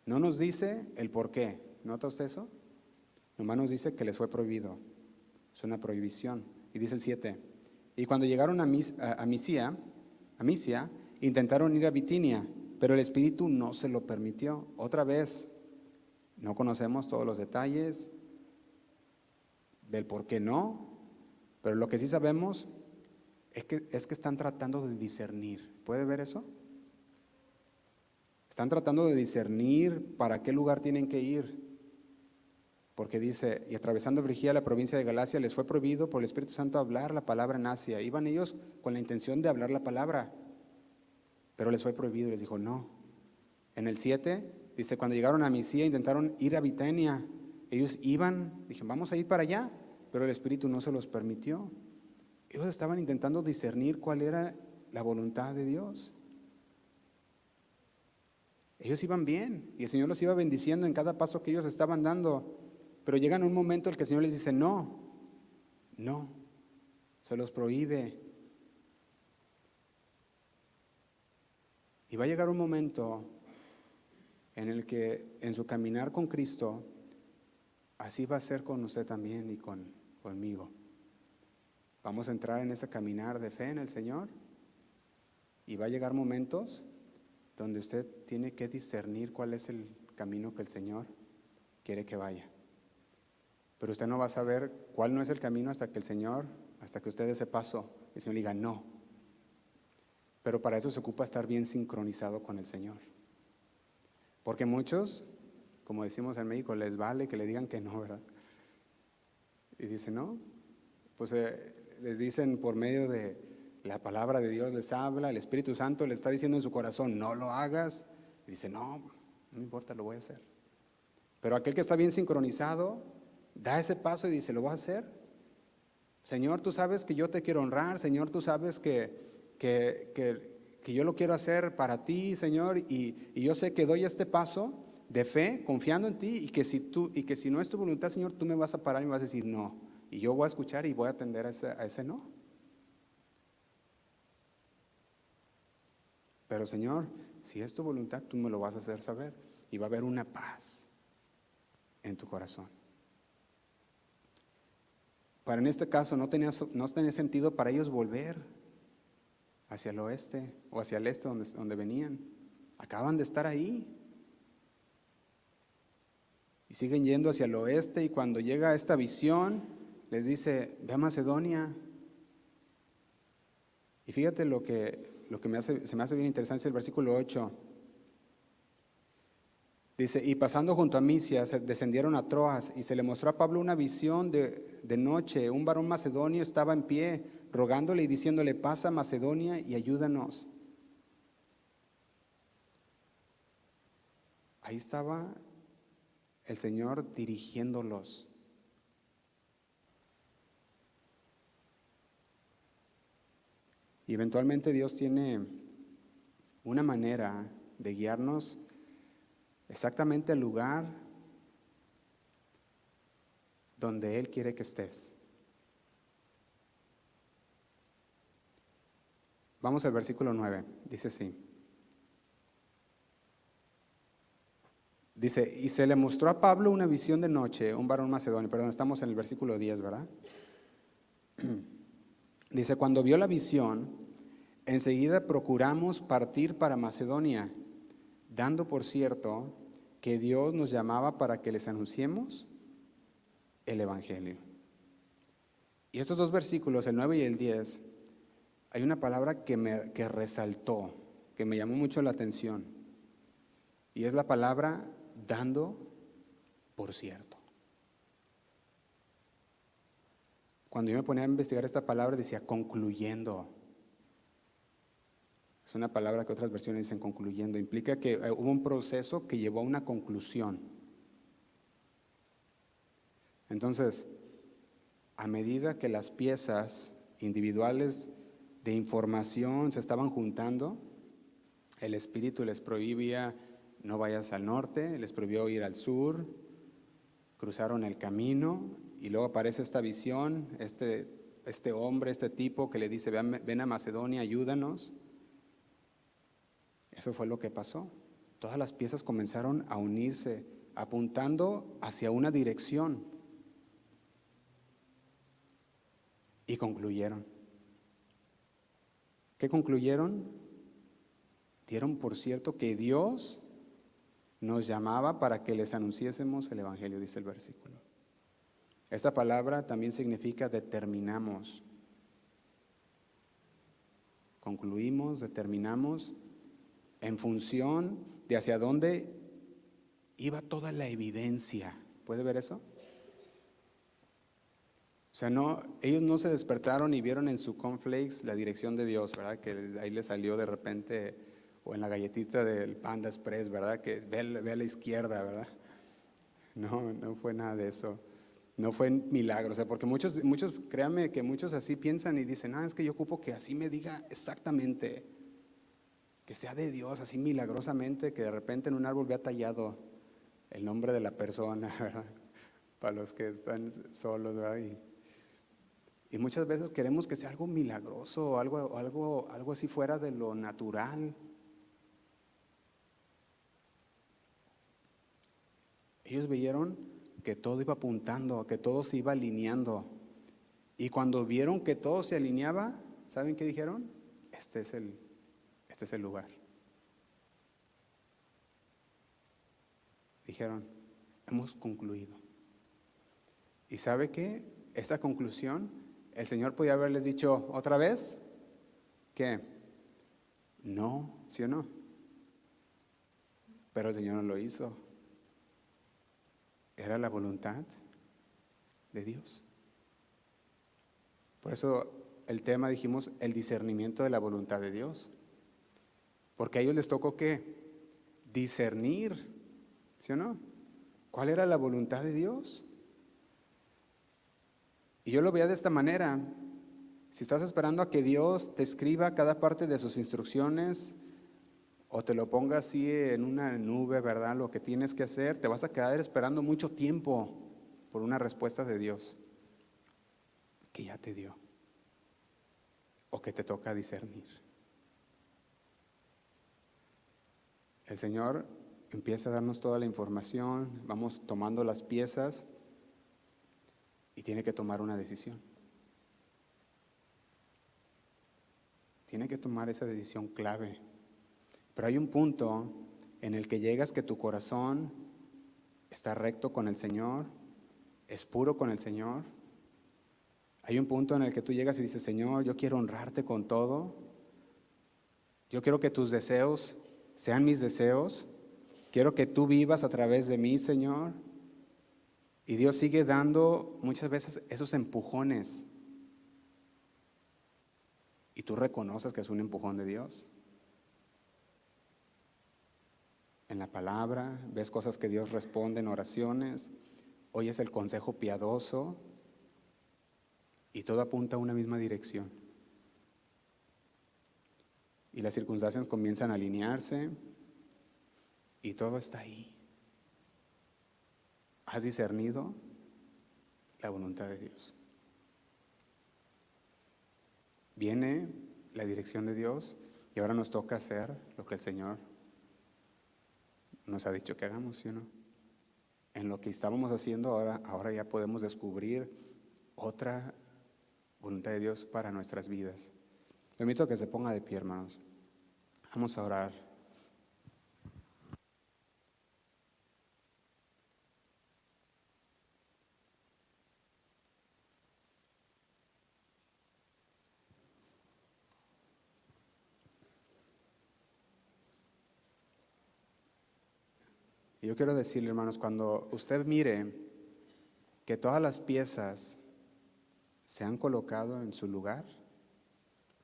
No nos dice el por qué, ¿nota usted eso? Nomás nos dice que les fue prohibido, es una prohibición. Y dice el 7, y cuando llegaron a Misia, intentaron ir a Bitinia, pero el Espíritu no se lo permitió. Otra vez, no conocemos todos los detalles, del por qué no, pero lo que sí sabemos es que están tratando de discernir. ¿Puede ver eso? Están tratando de discernir para qué lugar tienen que ir. Porque dice, y atravesando Frigia, la provincia de Galacia, les fue prohibido por el Espíritu Santo hablar la palabra en Asia. Iban ellos con la intención de hablar la palabra, pero les fue prohibido, les dijo no. En el 7, dice, cuando llegaron a Misia, intentaron ir a Bitania. Ellos iban, dijeron, vamos a ir para allá, pero el Espíritu no se los permitió. Ellos estaban intentando discernir cuál era la voluntad de Dios. Ellos iban bien y el Señor los iba bendiciendo en cada paso que ellos estaban dando. Pero llega un momento en el que el Señor les dice, no, se los prohíbe. Y va a llegar un momento en el que en su caminar con Cristo, así va a ser con usted también y conmigo. Vamos a entrar en ese caminar de fe en el Señor y va a llegar momentos donde usted tiene que discernir cuál es el camino que el Señor quiere que vaya. Pero usted no va a saber cuál no es el camino hasta que usted dé ese paso, el Señor le diga no. Pero para eso se ocupa estar bien sincronizado con el Señor. Porque muchos, como decimos en México, les vale que le digan que no, ¿verdad? Y dicen, no, pues les dicen por medio de la palabra de Dios, les habla, el Espíritu Santo les está diciendo en su corazón, no lo hagas. Y dice, no importa, lo voy a hacer. Pero aquel que está bien sincronizado, da ese paso y dice, ¿lo voy a hacer? Señor, tú sabes que yo te quiero honrar. Señor, tú sabes que yo lo quiero hacer para ti, Señor. Y yo sé que doy este paso de fe, confiando en ti. Y que si no es tu voluntad, Señor, tú me vas a parar y me vas a decir no. Y yo voy a escuchar y voy a atender a ese no. Pero Señor, si es tu voluntad, tú me lo vas a hacer saber. Y va a haber una paz en tu corazón. Para en este caso no tenía sentido para ellos volver hacia el oeste o hacia el este donde venían. Acaban de estar ahí. Y siguen yendo hacia el oeste y cuando llega esta visión, les dice, ve a Macedonia. Y fíjate lo que se me hace bien interesante es el versículo 8. Dice, y pasando junto a Misia, descendieron a Troas, y se le mostró a Pablo una visión de noche. Un varón macedonio estaba en pie, rogándole y diciéndole, pasa a Macedonia y ayúdanos. Ahí estaba el Señor dirigiéndolos. Y eventualmente Dios tiene una manera de guiarnos exactamente al lugar donde Él quiere que estés. Vamos al versículo 9, dice así. Dice, y se le mostró a Pablo una visión de noche, un varón macedonio, perdón, estamos en el versículo 10, ¿verdad? Dice, cuando vio la visión, enseguida procuramos partir para Macedonia, dando por cierto que Dios nos llamaba para que les anunciemos el Evangelio. Y estos dos versículos, el 9 y el 10, hay una palabra que resaltó, que me llamó mucho la atención, y es la palabra dando por cierto. Cuando yo me ponía a investigar esta palabra decía concluyendo. Es una palabra que otras versiones dicen concluyendo. Implica que hubo un proceso que llevó a una conclusión. Entonces, a medida que las piezas individuales de información se estaban juntando, el Espíritu les prohibía, no vayas al norte, les prohibió ir al sur, cruzaron el camino y luego aparece esta visión, este hombre, este tipo que le dice, ven a Macedonia, ayúdanos. Eso fue lo que pasó. Todas las piezas comenzaron a unirse, apuntando hacia una dirección. Y concluyeron. ¿Qué concluyeron? Dieron por cierto que Dios nos llamaba para que les anunciésemos el Evangelio, dice el versículo. Esta palabra también significa determinamos. Concluimos, determinamos en función de hacia dónde iba toda la evidencia. ¿Puede ver eso? O sea, ellos no se despertaron y vieron en su cornflakes la dirección de Dios, ¿verdad? Que ahí les salió de repente, o en la galletita del Panda Express, ¿verdad? Que ve a la izquierda, ¿verdad? No fue nada de eso. No fue milagro, o sea, porque muchos, créanme que muchos así piensan y dicen, es que yo ocupo que así me diga exactamente, que sea de Dios, así milagrosamente, que de repente en un árbol vea tallado el nombre de la persona, ¿verdad? Para los que están solos, ¿verdad? Y muchas veces queremos que sea algo milagroso, algo así fuera de lo natural. Ellos vieron que todo iba apuntando, que todo se iba alineando. Y cuando vieron que todo se alineaba, ¿saben qué dijeron? Este es el lugar. Dijeron, hemos concluido. ¿Y sabe qué? Esta conclusión, el Señor podía haberles dicho otra vez, ¿qué? No, ¿sí o no? Pero el Señor no lo hizo. Era la voluntad de Dios. Por eso el tema, dijimos, el discernimiento de la voluntad de Dios. Porque a ellos les tocó ¿qué? Discernir, ¿sí o no? ¿Cuál era la voluntad de Dios? Y yo lo veía de esta manera. Si estás esperando a que Dios te escriba cada parte de sus instrucciones o te lo ponga así en una nube, ¿verdad? Lo que tienes que hacer, te vas a quedar esperando mucho tiempo por una respuesta de Dios que ya te dio o que te toca discernir. El Señor empieza a darnos toda la información, vamos tomando las piezas y tiene que tomar una decisión. Tiene que tomar esa decisión clave. Pero hay un punto en el que llegas que tu corazón está recto con el Señor, es puro con el Señor. Hay un punto en el que tú llegas y dices, Señor, yo quiero honrarte con todo. Yo quiero que tus deseos sean mis deseos. Quiero que tú vivas a través de mí, Señor. Y Dios sigue dando muchas veces esos empujones. Y tú reconoces que es un empujón de Dios. En la palabra, ves cosas que Dios responde en oraciones, oyes el consejo piadoso y todo apunta a una misma dirección. Y las circunstancias comienzan a alinearse y todo está ahí. ¿Has discernido la voluntad de Dios? Viene la dirección de Dios y ahora nos toca hacer lo que el Señor nos ha dicho que hagamos, ¿sí o no? En lo que estábamos haciendo ahora ya podemos descubrir otra voluntad de Dios para nuestras vidas. Le invito a que se ponga de pie, hermanos. Vamos a orar. Y yo quiero decirle, hermanos, cuando usted mire que todas las piezas se han colocado en su lugar,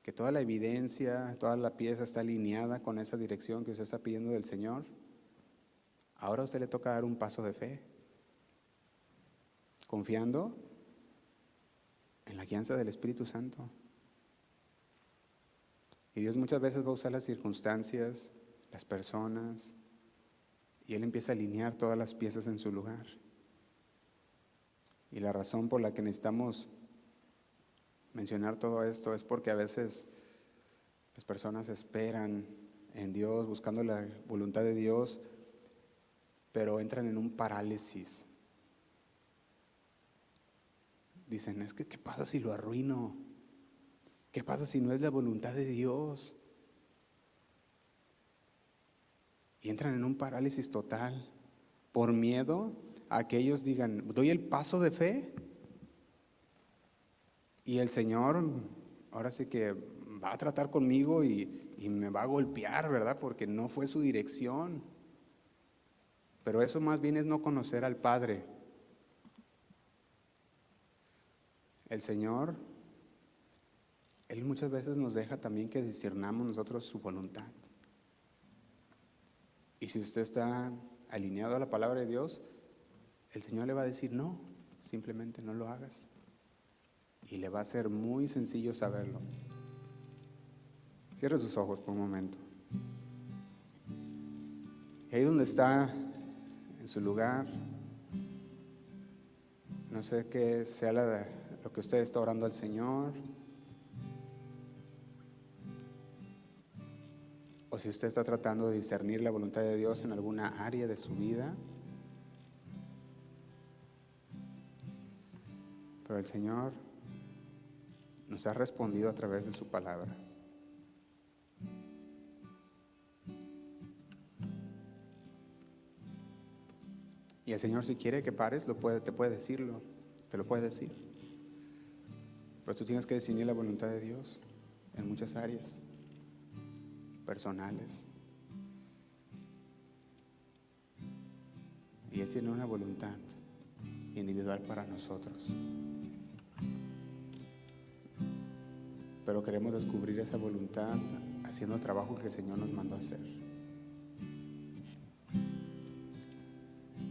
que toda la evidencia, toda la pieza está alineada con esa dirección que usted está pidiendo del Señor, ahora a usted le toca dar un paso de fe, confiando en la guianza del Espíritu Santo. Y Dios muchas veces va a usar las circunstancias, las personas, y Él empieza a alinear todas las piezas en su lugar. Y la razón por la que necesitamos mencionar todo esto es porque a veces las personas esperan en Dios, buscando la voluntad de Dios, pero entran en un parálisis. Dicen, es que ¿qué pasa si lo arruino? ¿Qué pasa si no es la voluntad de Dios? Y entran en un parálisis total por miedo a que ellos digan, doy el paso de fe Y el Señor ahora sí que va a tratar conmigo y me va a golpear, ¿verdad? Porque no fue su dirección. Pero eso más bien es no conocer al Padre. El Señor, Él muchas veces nos deja también que discernamos nosotros su voluntad. Y si usted está alineado a la palabra de Dios, el Señor le va a decir no, simplemente no lo hagas. Y le va a ser muy sencillo saberlo. Cierre sus ojos por un momento. Y ahí donde está, en su lugar, no sé qué sea lo que usted está orando al Señor, o si usted está tratando de discernir la voluntad de Dios en alguna área de su vida, pero el Señor nos ha respondido a través de su palabra. Y el Señor, si quiere que pares, te puede decirlo, te lo puede decir. Pero tú tienes que discernir la voluntad de Dios en muchas áreas personales. Y Él tiene una voluntad individual para nosotros. Pero queremos descubrir esa voluntad haciendo el trabajo que el Señor nos mandó a hacer.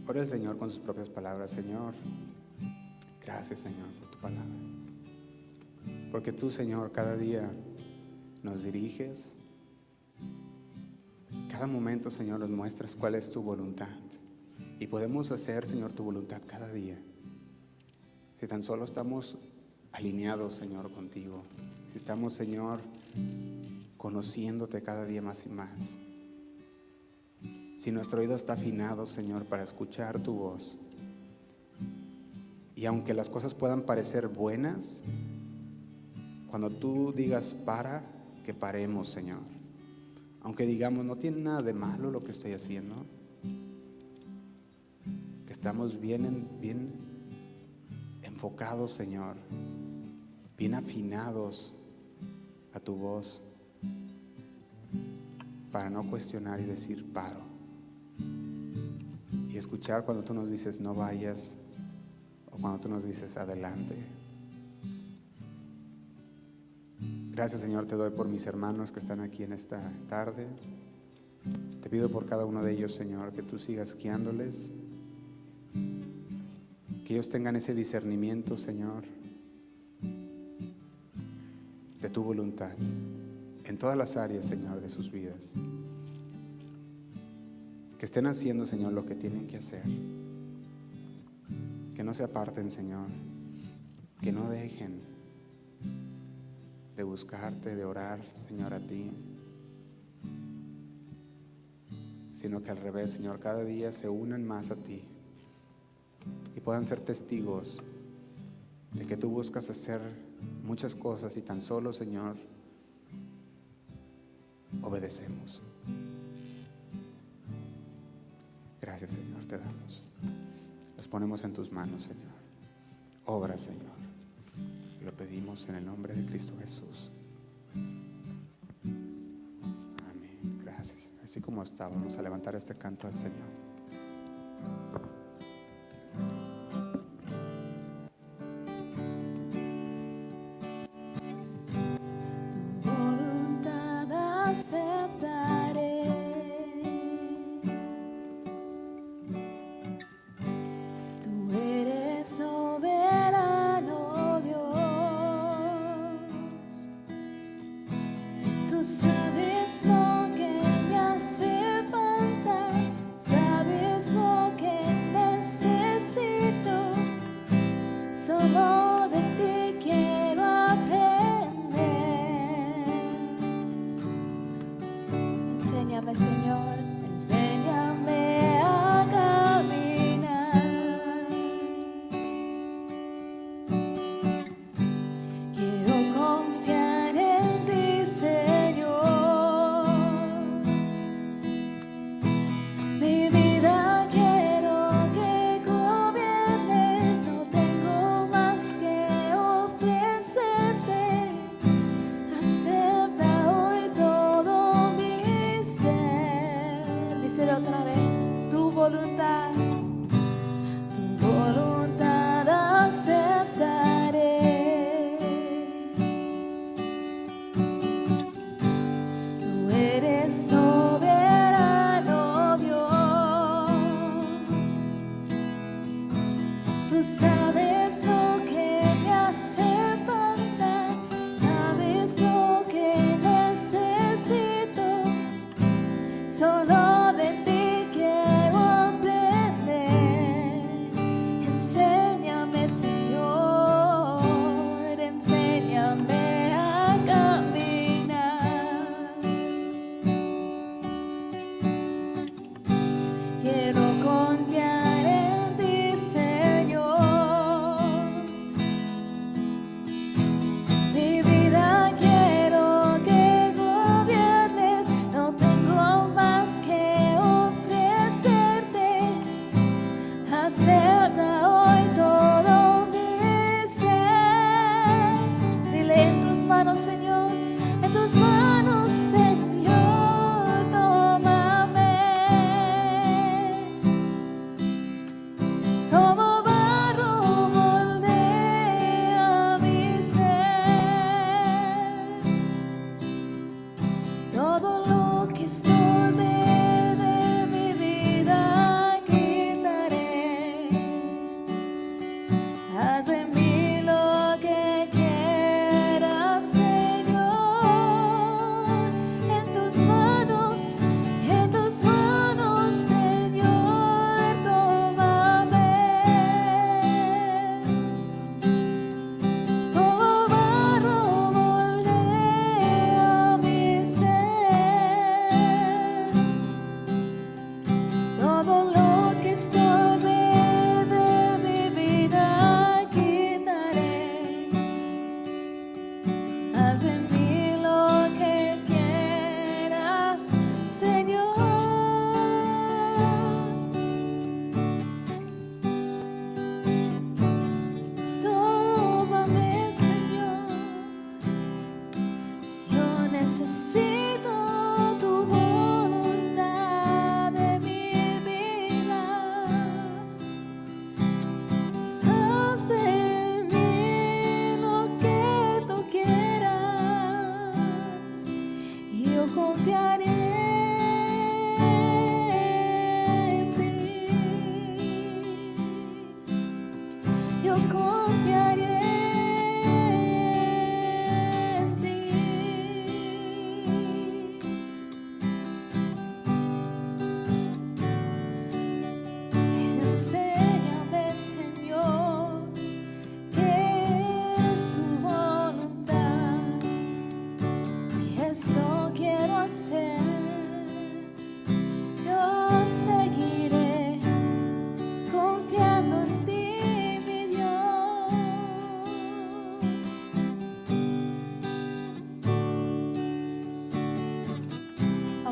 Ora al Señor con sus propias palabras. Señor, gracias, Señor, por tu palabra. Porque tú, Señor, cada día nos diriges. Cada momento, Señor, nos muestras cuál es tu voluntad. Y podemos hacer, Señor, tu voluntad cada día. Si tan solo estamos alineados, Señor, contigo. Si estamos, Señor, conociéndote cada día más y más. Si nuestro oído está afinado, Señor, para escuchar tu voz. Y aunque las cosas puedan parecer buenas, cuando tú digas para, que paremos, Señor. Aunque digamos, no tiene nada de malo lo que estoy haciendo. Que estamos bien enfocados, Señor. Bien afinados a tu voz. Para no cuestionar y decir paro. Y escuchar cuando tú nos dices no vayas, o cuando tú nos dices adelante. Gracias, Señor, te doy por mis hermanos que están aquí en esta tarde. Te pido por cada uno de ellos, Señor, que tú sigas guiándoles, que ellos tengan ese discernimiento, Señor, de tu voluntad en todas las áreas, Señor, de sus vidas. Que estén haciendo, Señor, lo que tienen que hacer. Que no se aparten, Señor. Que no dejen de buscarte, de orar, Señor, a ti. Sino que al revés, Señor, cada día se unan más a ti. Y puedan ser testigos de que tú buscas hacer muchas cosas y tan solo, Señor, obedecemos. Gracias, Señor, te damos. Los ponemos en tus manos, Señor. Obra, Señor. Lo pedimos en el nombre de Cristo Jesús. Amén. Gracias. Así como está, vamos a levantar este canto al Señor. Sabes lo que me hace falta, sabes lo que necesito, solo de ti quiero aprender. Enséñame, Señor, enséñame a caminar. Quiero confiar en ti, Señor. Mi vida quiero que gobiernes, no tengo más que ofrecer.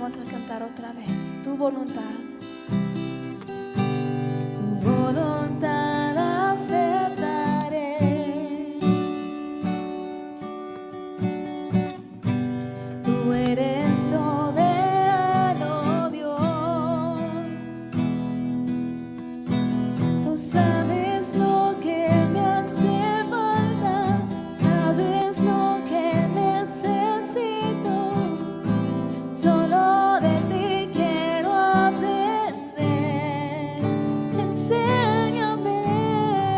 vamos a cantar otra vez. Tu voluntad. Tu voluntad aceptaré. Tú eres soberano, Dios. Tú sabes lo que me hace falta, sabes lo que necesito. Solo de ti quiero aprender. Enséñame,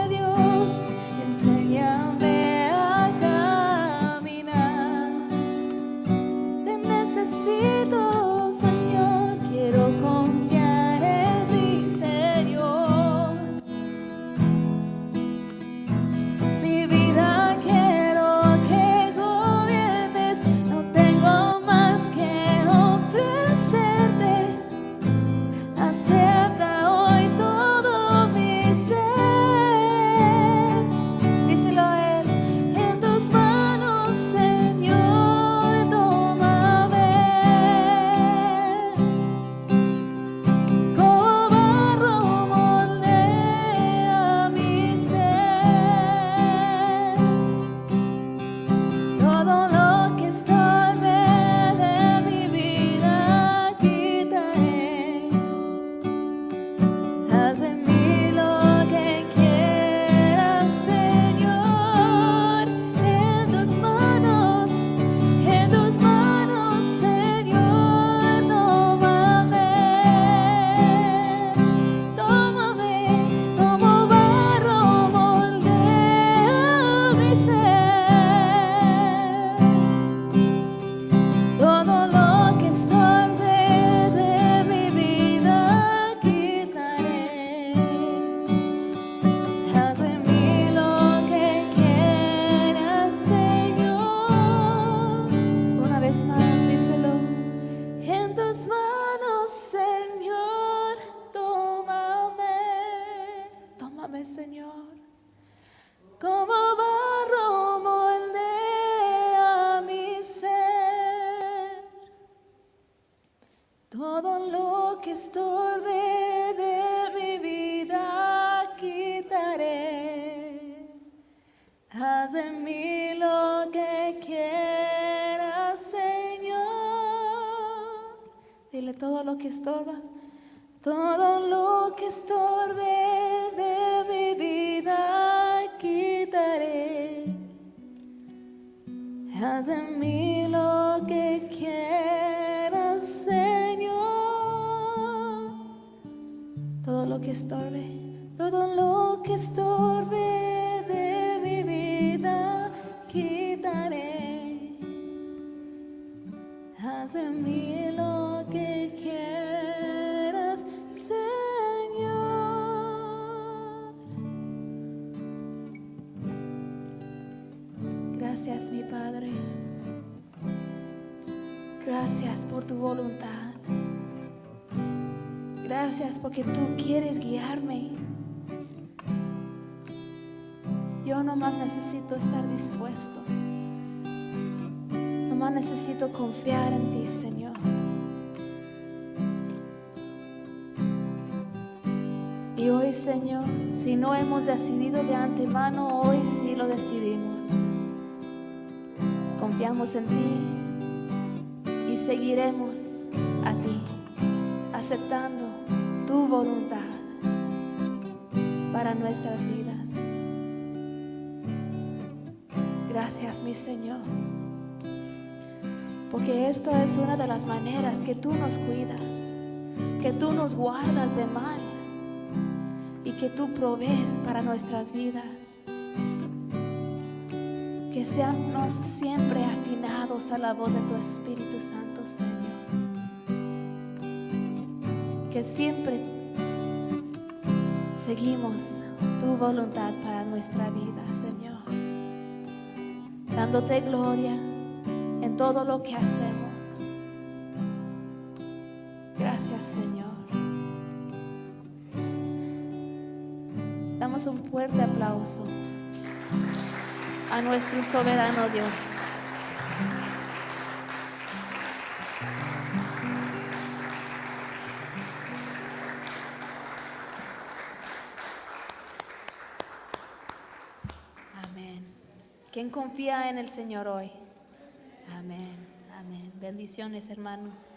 Dios, enséñame a caminar. Te necesito, Señor, quiero confiar en ti, Señor. Mi vida quiero que gobiernes, no tengo más que ofrecerte. Acepta hoy todo mi ser. Díselo a Él. En tus manos, Señor, tómame. Como barro moldea mi ser. Todo lo que estorbe de mi vida quitaré. Haz de mí lo que quieras, Señor. En tus manos, Señor, tómame. Tómame como barro, moldea mi ser. Todo lo que estorbe de mi vida quitaré. Haz de mí lo que quieras, Señor. Una vez más, díselo. En tus manos, Señor, tómame. Tómame, Señor. Como barro moldea mi ser. Todo lo que estorbe de mi vida quitaré. Haz de mí lo que quieras, Señor. Dile todo lo que estorba. Todo lo que estorbe de mi vida quitaré. Haz de mí lo que quieras, Señor. Todo lo que estorbe de mi vida quitaré. Haz de mí lo que quieras, Señor. Gracias, mi Padre. Gracias por tu voluntad. Gracias porque tú quieres guiarme. Yo nomás necesito estar dispuesto. Nomás necesito confiar en ti, Señor. Y hoy, Señor, si no hemos decidido de antemano, hoy sí lo decidimos. Confiamos en ti y seguiremos a ti, aceptando tu voluntad para nuestras vidas. Gracias, mi Señor, porque esto es una de las maneras que tú nos cuidas, que tú nos guardas de mal y que tú provees para nuestras vidas. Que seamos siempre afinados a la voz de tu Espíritu Santo, Señor. Que siempre seguimos tu voluntad para nuestra vida, Señor. Dándote gloria en todo lo que hacemos. Gracias, Señor. Damos un fuerte aplauso a nuestro soberano Dios. ¿Quién confía en el Señor hoy? Amén, amén. Bendiciones, hermanos.